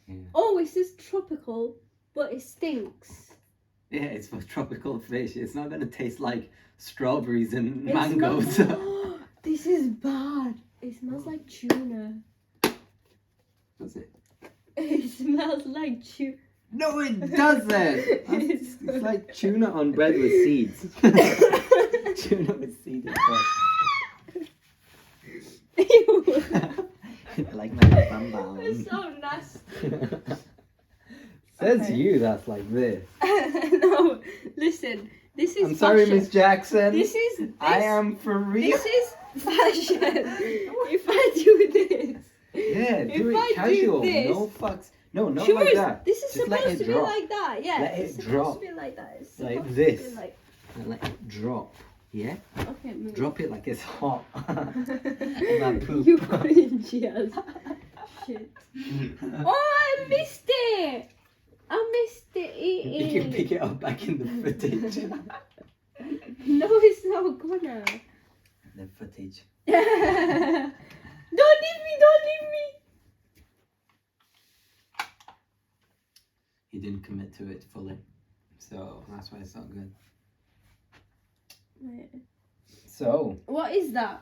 Yeah. Oh, it says tropical, but it stinks. Yeah, it's for tropical fish. It's not gonna taste like strawberries and It mangoes. smells- this is bad. It smells like tuna. Does it? It smells like tuna. No, it doesn't. It's like tuna on bread with seeds. Tuna with seeded bread. Ew. Like my bam bam. It's so nasty. Says Okay. you. That's like this. No, listen. This is I'm sorry, fashion. Miss Jackson. This is. I am for real. This is fashion. If I do this. Yeah, do if it I do casual. this- No fucks. No, not Sure, like that. this is Just let supposed it to be drop. like that. Yeah, Let it's it supposed drop. to be like that. It's Like supposed this. To be like, And let it drop. Yeah? Okay, move. Drop it like it's hot. That poop. You cringy as shit. Oh, I missed it! I missed it eating. You can pick it up back in the footage. No, it's not gonna. The footage. Don't leave me, don't leave me. He didn't commit to it fully. So that's why it's not good. Wait. So, What is that?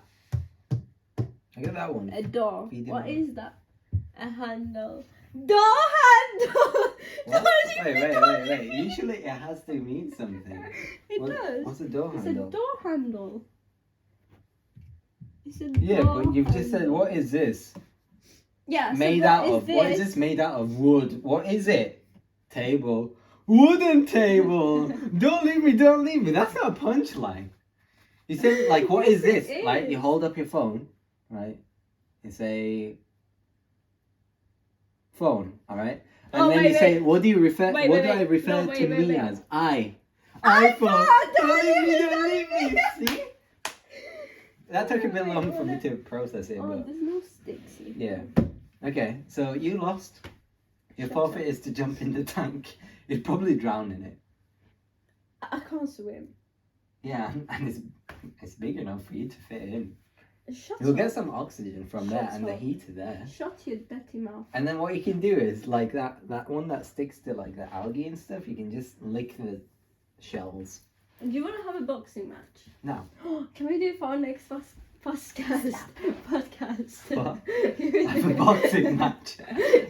look at that one. A door. Feed him What up. is that? A handle. Door handle! What? Don't leave me, don't leave Wait. me. Usually it has to mean something. It does. What's a door It's handle? a door handle. It's a Yeah, door but you've just said, handle. what is this? Yeah, so Made what out is of. What is this made out of? Wood. What is it? Table. Wooden table. Don't leave me, don't leave me. That's not a punchline. You said, like, what is Yes, this? it Like, you is. hold up your phone, right? You say, phone, alright? And Oh, then wait, you say, wait. what do you refer, Wait, what wait, do I wait. refer No, to wait, me wait. as? I. iPhone, iPhone. don't leave me, Don't leave me. See? That took a bit Wait, long for hold me on. to process it, Oh, but there's no sticks here. yeah. Okay, so you lost. Your Shut forfeit up. is to jump in the tank. You'd probably drown in it. I can't swim. Yeah, and it's big enough for you to fit in. Shut You'll up. get some oxygen from there Shut and the up. heat there. Shut your dirty mouth. And then what you can do is like that one that sticks to like the algae and stuff, you can just lick the shells. Do you want to have a boxing match? No. Can we do it for our next podcast? What? Have a boxing match.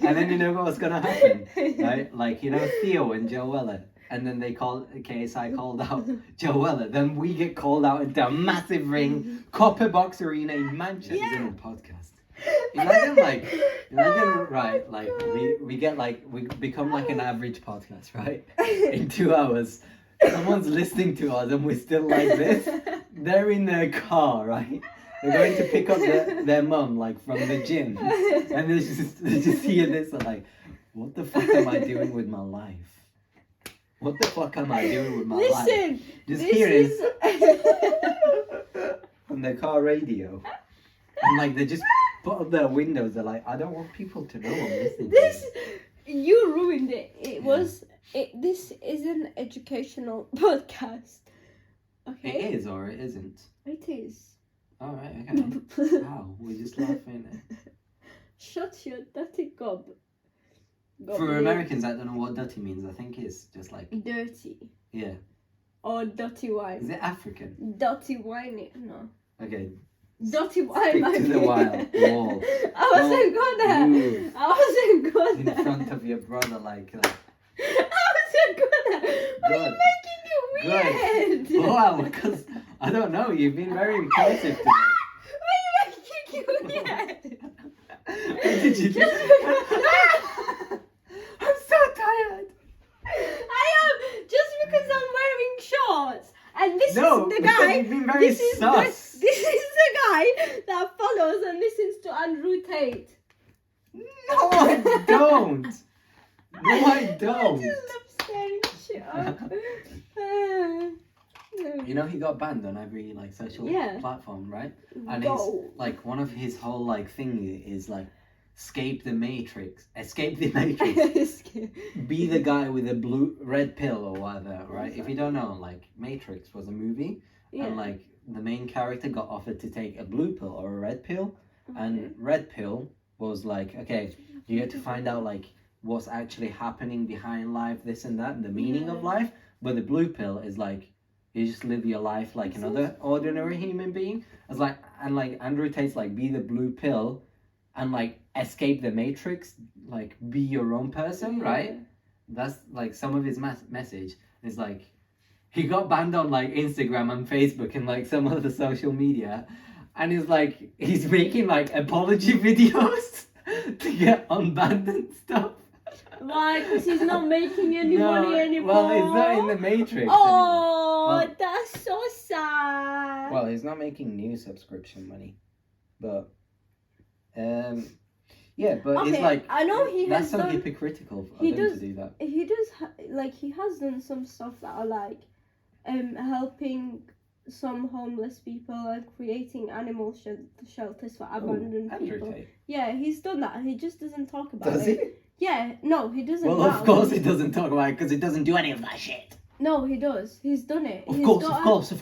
And then you know what's gonna happen, right? Like, you know, Theo and Joe Weller. And then KSI called out Joe Weller. Then we get called out into a massive ring, Copper Box Arena in Manchester. Yeah. In a podcast. Imagine, right, like, we get like, we become like an average podcast, right? In 2 hours, someone's listening to us and we're still like this. They're in their car, right? They're going to pick up their mum, like, from the gym. And they just hear this and like, what the fuck am I doing with my life? What the fuck am I doing with my life? Listen, Just this hear is. on their car radio. And like, they just put up their windows. They're like, I don't want people to know I'm listening to This you. you ruined it. It Yeah. was. This is an educational podcast. Okay. It is or it isn't. It is. Alright, okay. Wow, we're just laughing. Shut your dirty gob. For Americans that don't know what dirty means, I think it's just like, Dirty. yeah. Or dirty wine. Is it African? Dirty wine. No. Okay. Dirty wine. Stick might to be. the wild wall. I wasn't gonna. Move I wasn't in gonna. front of your brother like I wasn't gonna. Why are you making it weird? Wow, because I don't know, you've been very impressive today. Why are you making it weird? What did you do? Just because I'm so tired. I am just because I'm wearing shorts, and this No, is the because guy. you've been very This is sus. this is the guy that follows and listens to Andrew Tate. No, I don't. No, I I don't. just love staring shit up. You know, he got banned on every like social Yeah. platform, right? And Go. it's like one of his whole like thing is like escape the matrix, be the guy with a red pill or whatever, right? If you don't know, like Matrix was a movie, Yeah. and like the main character got offered to take a blue pill or a red pill, and red pill was like, okay, you get to find out like what's actually happening behind life, this and that, and the meaning of Yeah. life. But the blue pill is like you just live your life like It another sounds ordinary human being. It's like, and like Andrew Tate's like, be the blue pill and like escape the matrix, like be your own person, right? That's like some of his message is like he got banned on like Instagram and Facebook and like some other social media, and he's making like apology videos to get unbanned and stuff. Why? Because he's not making any money anymore. Well, it's not in the Matrix anymore. Oh, Well- that's so sad. Well, he's not making new subscription money, but yeah, but it's Okay, like I know he that's has so done. hypocritical of he him does- to do that. He does like he has done some stuff that are like helping some homeless people and creating animal shelters for abandoned Andrew people. Tate. Yeah, he's done that. He just doesn't talk about Does it. he? Yeah, no, he doesn't. Well, now. of course he doesn't talk about it because he doesn't do any of that shit. No, he does. He's done it. Of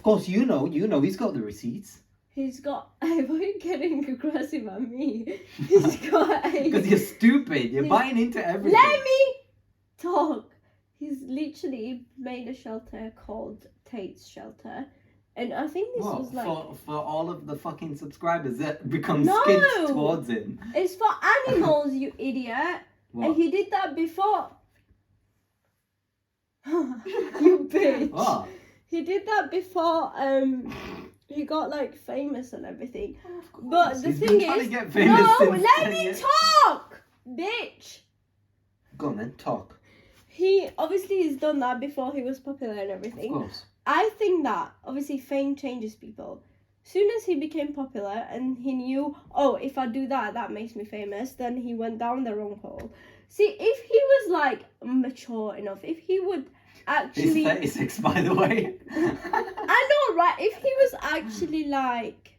course. You know. He's got the receipts. He's got. Why are you getting aggressive at me? He's got. Because you're stupid. You're buying into everything. Let me talk. He's literally made a shelter called Tate's Shelter, and I think this was like for all of the fucking subscribers that become No! skint towards him. it's for animals, you idiot. What? And he did that before. You bitch. What? He did that before. He got like famous and everything. Of course. But the He's thing been trying is, to get famous no, since let 10 me years. talk, bitch. Go on then, talk. He obviously he's done that before he was popular and Of everything. course. I think that obviously fame changes people. Soon as he became popular and he knew, oh, if I do that, that makes me famous, then he went down the wrong hole. See, if he was like mature enough, if he would actually, He's 36, by the way. I know, right? If he was actually like,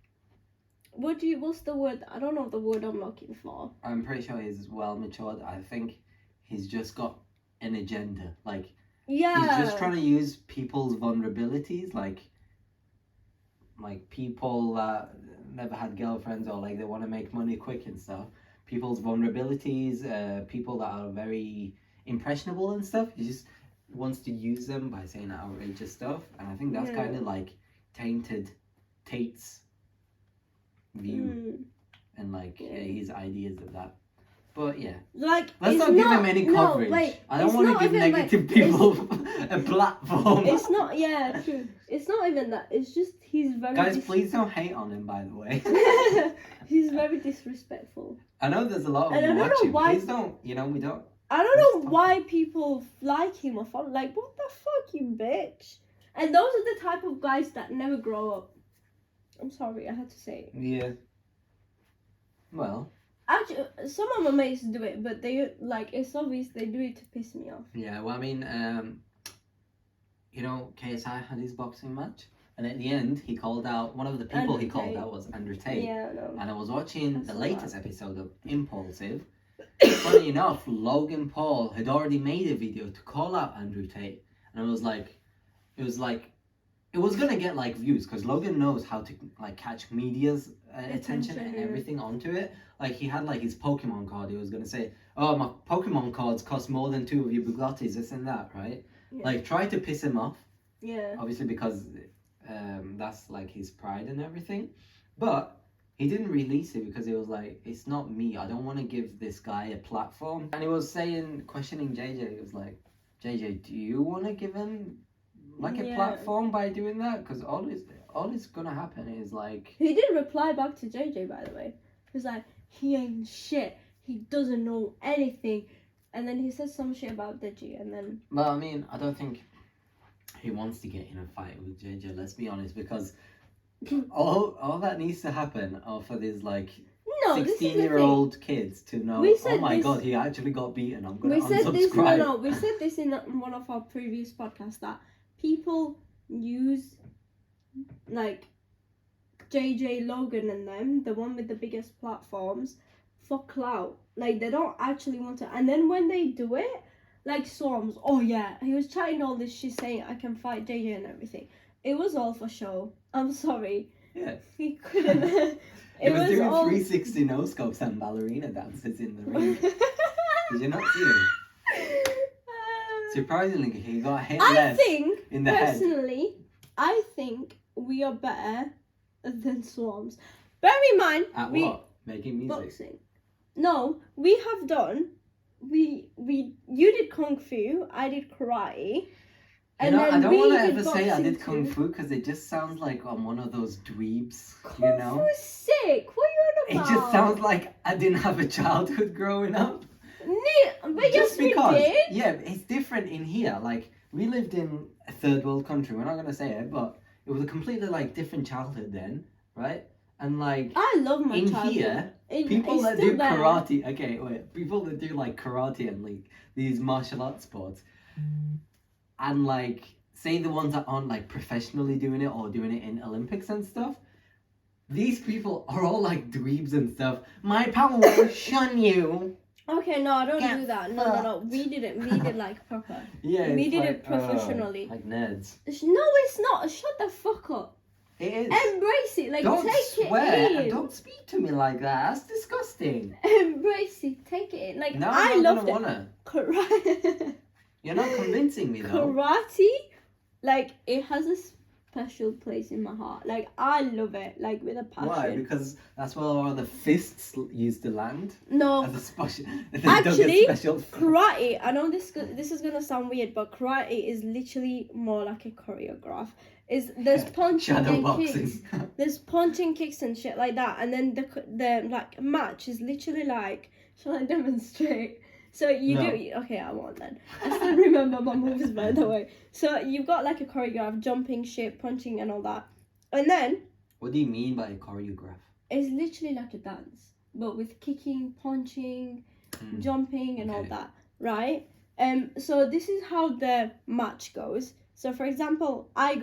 what's the word? I don't know the word I'm looking for. I'm pretty sure he's well matured. I think he's just got an agenda. Like, Yeah. he's just trying to use people's vulnerabilities, like people that never had girlfriends or like they want to make money quick and stuff. People's vulnerabilities, people that are very impressionable and stuff. He just wants to use them by saying outrageous stuff, and I think that's Yeah. kind of like tainted Tate's view Mm. and like Yeah. his ideas of that. But yeah. Like, Let's it's not give him any coverage. No, wait, I don't it's want to not give even, negative like, people a platform. It's not, yeah, true. It's not even that. It's just he's very. Guys, please don't hate on him, by the way. He's very disrespectful. I know there's a lot of And you I don't know watching. why- Please don't, we don't. I don't know why people like him or follow. Like, what the fuck, you bitch? And those are the type of guys that never grow up. I'm sorry, I had to say it. Yeah. Well, Actually, some of my mates do it, but they like it's obvious they do it to piss me off. yeah, well, I mean, KSI had his boxing match, and at the end, he called out, one of the people he Andrew called Tate. out was Andrew Tate. Yeah, no. And I was watching I the saw latest that. episode of Impulsive. Funny enough, Logan Paul had already made a video to call out Andrew Tate, and it was gonna get like views because Logan knows how to like catch media's attention and yeah. everything onto it. Like he had like his Pokemon card. He was gonna say, "Oh, my Pokemon cards cost more than 2 of your Bugattis, this and that," right? Yeah. Like try to piss him off, Yeah. obviously because that's like his pride and everything, but. He didn't release it because he was like, it's not me. I don't want to give this guy a platform. And he was questioning JJ. He was like, JJ, do you want to give him like a Yeah. platform by doing that? Because all is gonna happen is like, He did reply back to JJ, by the way. He was like, he ain't shit. He doesn't know anything. And then he says some shit about Deji, and then... well, I mean, I don't think he wants to get in a fight with JJ. Let's be honest, because all that needs to happen are for these like No, this is the 16-year-old kids to know, We oh said my this- god, he actually got beaten. I'm thing. gonna We said this, unsubscribe. we said this in one of our previous podcasts, that people use, like, JJ Logan and them, the one with the biggest platforms, for clout. Like, they don't actually want to. And then when they do it, like Swarms, oh yeah, he was chatting all this shit saying I can fight JJ and everything. It was all for show. I'm sorry. Yeah. He couldn't. He was doing all... 360 no scopes and ballerina dances in the ring. Did you not see him? Surprisingly, he got hit I less think, in the head. personally, I think we are better than Swarms. Bear in mind, At we what? Making music. boxing. No, we have done. You did kung fu. I did karate. You know, I don't we want to did ever say I boxing did kung too. fu because it just sounds like I'm one of those dweebs, Kung you know? fu's sick. What are you It on about? just sounds like I didn't have a childhood growing up. But yes, Just because, we did. yeah, it's different in here. Like, we lived in a third world country. We're not going to say it, but it was a completely, like, different childhood then, right? And, like, I love my in childhood. here, It- people it's that still do there. karate, okay, wait, people that do, like, karate and, like, these martial arts sports, and, like, say the ones that aren't like professionally doing it or doing it in Olympics and stuff, these people are all like dweebs and stuff. My power will shun you. Okay, no, I don't Get do that. No. We did it. We did like proper. Yeah, We it's did like, it professionally. like nerds. No, it's not. Shut the fuck up. It is. Embrace it. Like, Don't take swear. it And in. don't speak to me like that. That's disgusting. Embrace it. Take it in. Like, No, I I'm not loved gonna it. wanna. Karate. You're not convincing me though. Karate, like, it has a special place in my heart. Like, I love it. Like, with a passion. Why? Because that's where all the fists used to land. No. As a special. Actually, special. Karate, I know this is gonna sound weird, but karate is literally more like a choreograph. There's punching Shadow and boxing. kicks. There's punching, kicks, and shit like that, and then the like match is literally like. Shall I demonstrate? So you No. do. Okay, I won't then. I still remember my moves, by the way. So you've got like a choreograph, jumping, shit, punching, and all that, and then What do you mean by a choreograph? it's literally like a dance, but with kicking, punching, jumping, and all Okay. that, right? So this is how the match goes. So for example, I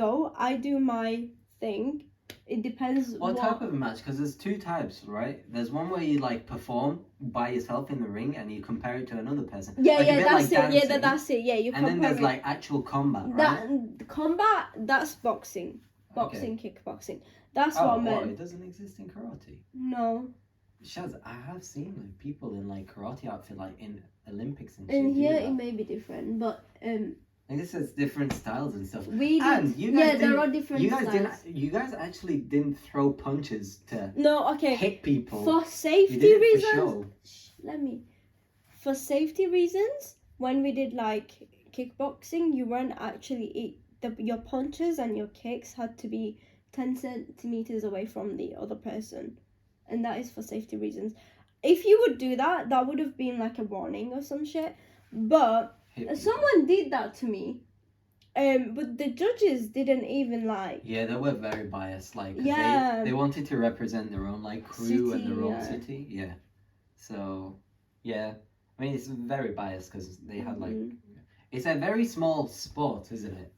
do my thing. It depends What type of a match? Because there's two types, right? There's one where you like perform by yourself in the ring and you compare it to another person. Yeah, like, a yeah, bit that's like it. Yeah, dancing. that's it. Yeah, you And then compare there's it. like actual combat, right? That combat. That's boxing, kickboxing. That's what I What? meant. It doesn't exist in karate. No, Shaz, I have seen like people in like karate outfit like in Olympics and shit. in do here that. it may be different, but I guess there's different styles and stuff. we did. And you guys There didn't- are different You guys styles. didn't. You guys actually didn't throw punches to No, okay. hit people. For you safety did it for reasons. show. Let me. For safety reasons, when we did like kickboxing, you weren't actually your punches and your kicks had to be 10 centimeters away from the other person, and that is for safety reasons. If you would do that, that would have been like a warning or some shit. But Hit people. someone did that to me, but the judges didn't even like. Yeah, they were very biased. Like, 'cause Yeah. they wanted to represent their own like crew and City, their own yeah. city. Yeah. So, yeah. I mean, it's very biased because they had like. Mhm. It's a very small sport, isn't it?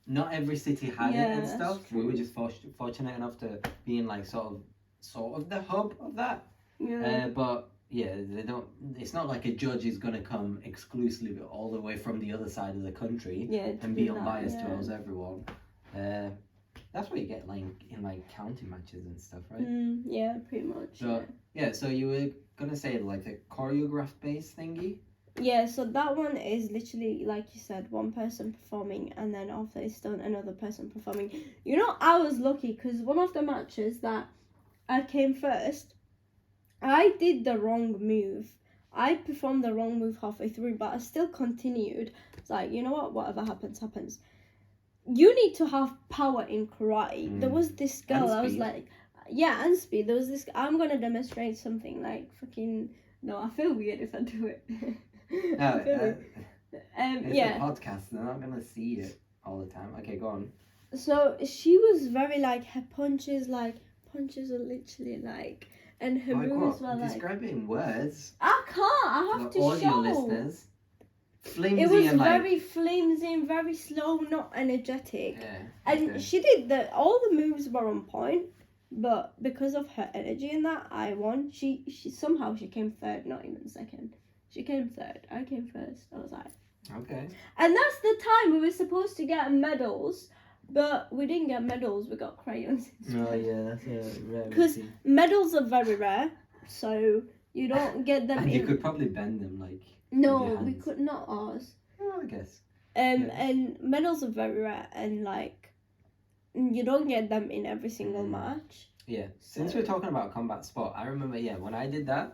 Not every city had it Yeah, and that's stuff. We were true. just fortunate enough to be in like sort of the hub of that. Yeah. But yeah, they don't. It's not like a judge is gonna come exclusively all the way from the other side of the country Yeah. and do be that, unbiased yeah. towards everyone. That's what you get like in like county matches and stuff, right? Yeah, pretty much. So yeah, so you were gonna say like a choreograph based thingy. Yeah, so that one is literally, like you said, one person performing, and then after it's done, another person performing. You know, I was lucky because one of the matches that I came first, I did the wrong move. I performed the wrong move halfway through, but I still continued. It's like, you know what? Whatever happens, happens. You need to have power in karate. There was this girl, And I was speed. like, yeah, and speed. There was this, I'm going to demonstrate something like fucking, no, I feel weird if I do it. No, I feel weird. it's Yeah. a podcast. They're not gonna see it all the time. Okay, go on. So she was very like, her punches are literally like, and her Like moves what? were like, Describe it in words. I can't, I have The to audio show. listeners. Flimsy It was and like. very flimsy and very slow, not energetic. Yeah. And okay. she did all the moves were on point, but because of her energy in that, I won. She somehow she came third, not even second. She came third. I came first. I was like, Okay. and that's the time we were supposed to get medals, but we didn't get medals. We got crayons. Oh yeah, that's a Because rarity. medals are very rare, so you don't get them. And you in- could probably bend them like. no, with your we hands. could not ours. Oh, I guess. And Yeah. medals are very rare, and like you don't get them in every single match. Yeah. Since So- we're talking about combat sport, I remember when I did that.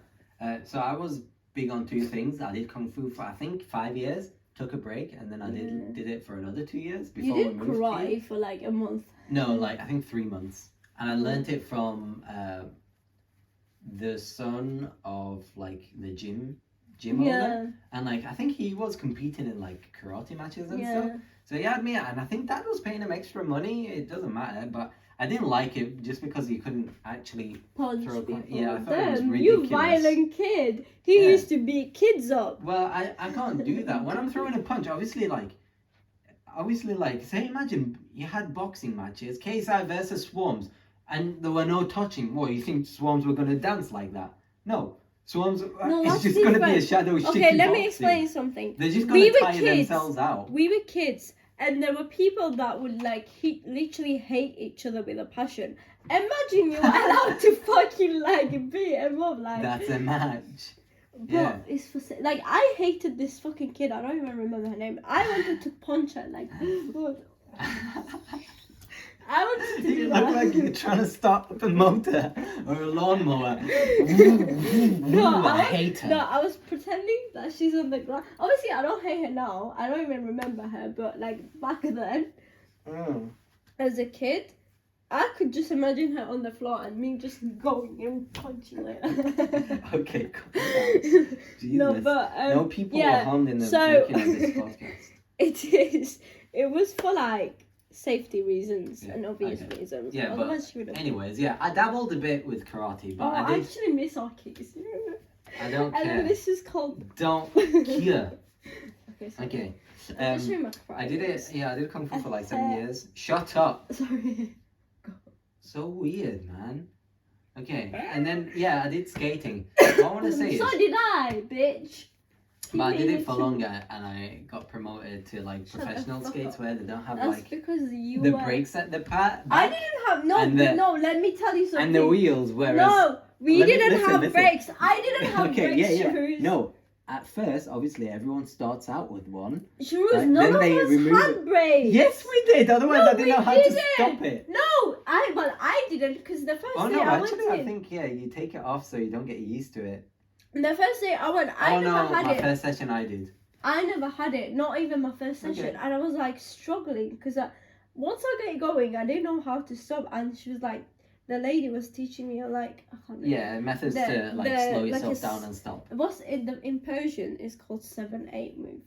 So I was big on two things. I did kung fu for I think 5 years. Took a break and then I Yeah. did it for another 2 years You before did we moved karate here. for like a month. No, like I think 3 months, and I learnt it from the son of like the gym owner, Yeah, and like I think he was competing in like karate matches and yeah. stuff. So he had me, and I think Dad was paying him extra money. It doesn't matter, but I didn't like it just because he couldn't actually. Punch Throw a people. punch. Yeah, I thought it was Damn, you ridiculous. violent kid. He Yeah. used to beat kids up. Well, I can't do that when I'm throwing a punch. Obviously, like obviously, like, say, imagine you had boxing matches, KSI versus Swarms, and there were no touching. What, you think Swarms were going to dance like that? No. Swarms, No, it's that's just going to be a different. shadow shitty Okay, let me boxing. explain something. They're just going We to were tire kids. themselves out. We were kids, and there were people that would like literally hate each other with a passion. Imagine you were allowed to fucking like beat him up like. That's a match. But Yeah. it's for like I hated this fucking kid. I don't even remember her name. I wanted to punch her like. I wanted to You do look that. like you're trying to start a motor or a lawnmower. I hate her. No, I was pretending that she's on the ground. Obviously, I don't hate her now. I don't even remember her. But like back then, as a kid, I could just imagine her on the floor and me just going and punching her. Okay, cool. Jesus. No, but no people yeah, were harmed in the so- making of this podcast. It was for like safety reasons Yeah, and obvious okay. reasons. Yeah, but Otherwise she would have. Anyways, yeah, I dabbled a bit with karate, but Oh, I I did. actually miss our keys. I don't And care. then this is called. Don't care. Okay. Sorry. Okay. I'll just show you my I did photos. it. Yeah, I did kung fu for like 7 years. Shut up. Sorry. So weird, man. Okay, and then yeah, I did skating. What I want to say is, So did I, bitch. but I did Keep it for to- longer, and I got promoted to like Shut the professional fuck skates up. where they don't have That's like because you the were. brakes at the part. I didn't have no. And the- No, let me tell you something. and the wheels, whereas No, we Let me- didn't listen, have listen. brakes. I didn't have okay, brake yeah, shoes. No, at first, obviously, everyone starts out with one. Shoes. Right, None then of they us remove had it. brakes. Yes, we did. Otherwise, No, I didn't know we how to didn't. stop it. No, I didn't because the first Oh day no, I actually, went I in. think yeah, you take it off so you don't get used to it. The first day I went, I Oh never no, had my it. first session I did. I never had it, not even my first session, Okay. and I was like struggling because once I got going, I didn't know how to stop, and she was like, the lady was teaching me like I can't remember. Yeah, methods to like slow yourself down and stop. What's in Persian is called 7-8 move.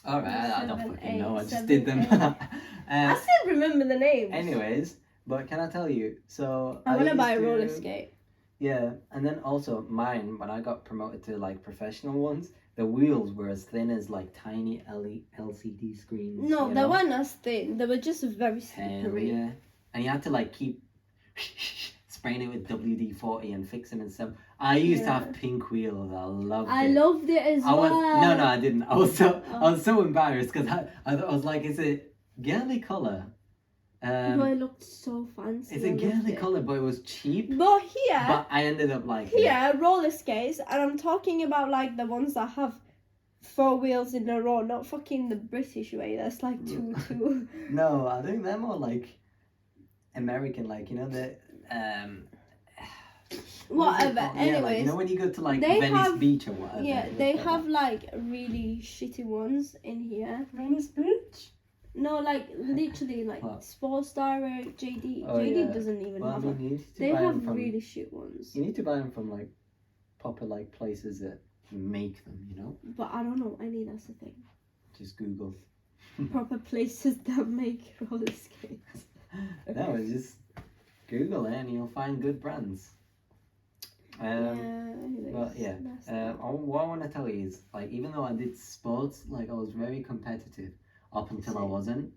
All right, I don't 7, fucking know. I 8, just did them. 7, 8. I still remember the names. Anyways, but can I tell you? So I wanna used buy a roller to- skate. Yeah, and then also mine when I got promoted to like professional ones, the wheels were as thin as like tiny LCD screens. No, you they know? weren't as thin. They were just very Hell slippery. yeah, and you had to like keep spraying it with WD-40 and fixing and stuff. I used to Yeah. have pink wheels. I loved I it. loved it as I was well. no, I didn't. I was so Oh. I was so embarrassed because I was like, is it girly color? But it looked so fancy. It's I a loved girly it. color, but it was cheap. But here, But I ended up like here, roller skates, and I'm talking about like the ones that have 4 wheels in a row, not fucking the British way. That's like two. No, I think they're more like American, like you know the what is it Whatever. called? Yeah, like, Anyways, you know when you go to like they Venice have- Beach or whatever. yeah, it's they like have that. like really shitty ones in here. Venice Beach. No, like literally like What? Sports Direct, JD. Oh, JD yeah. doesn't even Well, I have mean, a. you need to They buy them have from. really shit ones. You need to buy them from like proper like places that make them. You know, But I don't know any, that's the thing. just Google. Proper places that make roller skates. No, it's just Google it and you'll find good brands. Anyways, but yeah, that's that. what I want to tell you is like even though I did sports, like I was very competitive up until I Same. wasn't.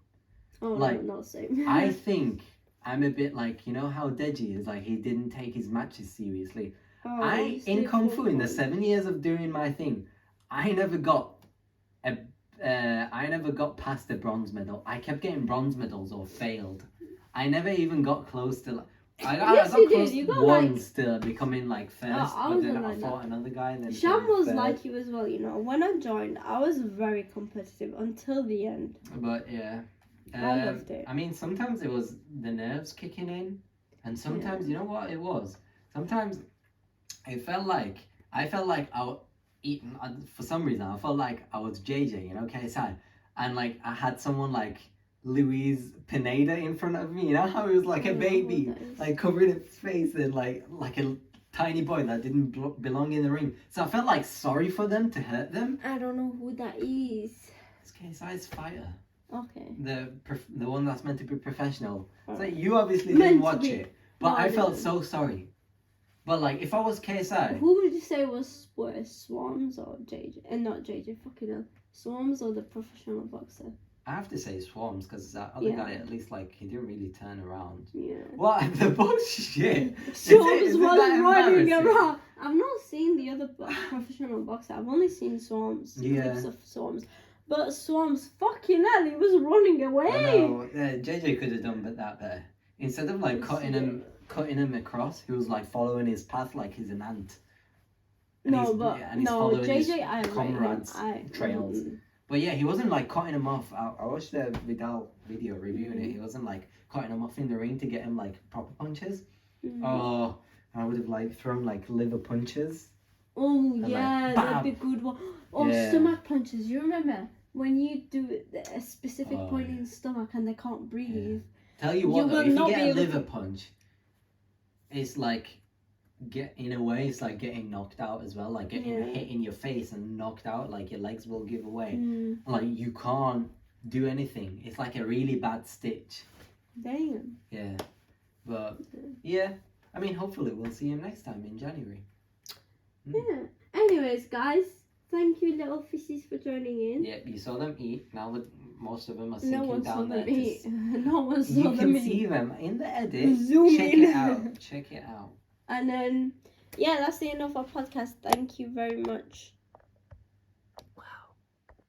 Oh, like, no, not same. I think I'm a bit like you know how Deji is like he didn't take his matches seriously. Oh, I you in still Kung feel Fu in the fun. 7 years of doing my thing, I never got past the bronze medal. I kept getting bronze medals or failed. I never even got close to. Yes, I you got did. close You got, once to becoming like first, I but then wasn't I like fought another guy. And then Sham came was third. like you as well, you know. When I joined, I was very competitive until the end. But yeah, I loved it. I mean, sometimes it was the nerves kicking in, and sometimes you know what it was. Sometimes it felt like I was eating. For some reason, I felt like I was JJ, you know, KSI, and like I had someone like Luis Pineda in front of me. You know how he was like I a don't know baby, who that is. like covered in face and like a tiny boy that didn't belong in the ring. So I felt like sorry for them to hurt them. I don't know who that is. It's KSI's fighter. Okay. The one that's meant to be professional. So Alright. you obviously Meant didn't to watch be. it, but No, I I felt didn't. so sorry. But like, if I was KSI, Who would you say was worse, Swans or JJ? And not JJ, fucking hell. Swans or the professional boxer? I have to say Swarms because that other Yeah. guy, at least, like, he didn't really turn around. Yeah. What the bullshit? Swarms Isn't was that running embarrassing? around. I've not seen the other professional boxer. I've only seen Swarms. Yeah. Clips of Swarms. But Swarms, fucking hell, he was running away. I know. JJ could have done that better. Instead of like Yes, cutting him across, he was like following his path like he's an ant. And No, he's- but and he's no, following his JJ, I rate him. comrades' I trails. But yeah, he wasn't like cutting him off. I watched the Vidal video reviewing it. He wasn't like cutting him off in the ring to get him like proper punches. Oh, I would have like thrown like liver punches. Oh like, yeah, that'd be good one. Or Yeah. stomach punches. You remember when you do a specific Oh, point yeah. in the stomach and they can't breathe? Tell you You what, though, will if you not get be a able to- liver punch, it's like it's like getting knocked out as well. Like getting Yeah. hit in your face and knocked out. Like your legs will give away. Mm, Like you can't do anything. It's like a really bad stitch. damn. Yeah, but yeah, I mean, hopefully we'll see him next time in January. Yeah. Anyways, guys, thank you, little fishies, for joining in. Yeah, you saw them eat. Now that most of them are No sinking one saw down there. them eat. No one saw You them can eat. see them in the edit. Zoom Check in. it out. Check it out. And then, yeah, that's the end of our podcast. Thank you very much.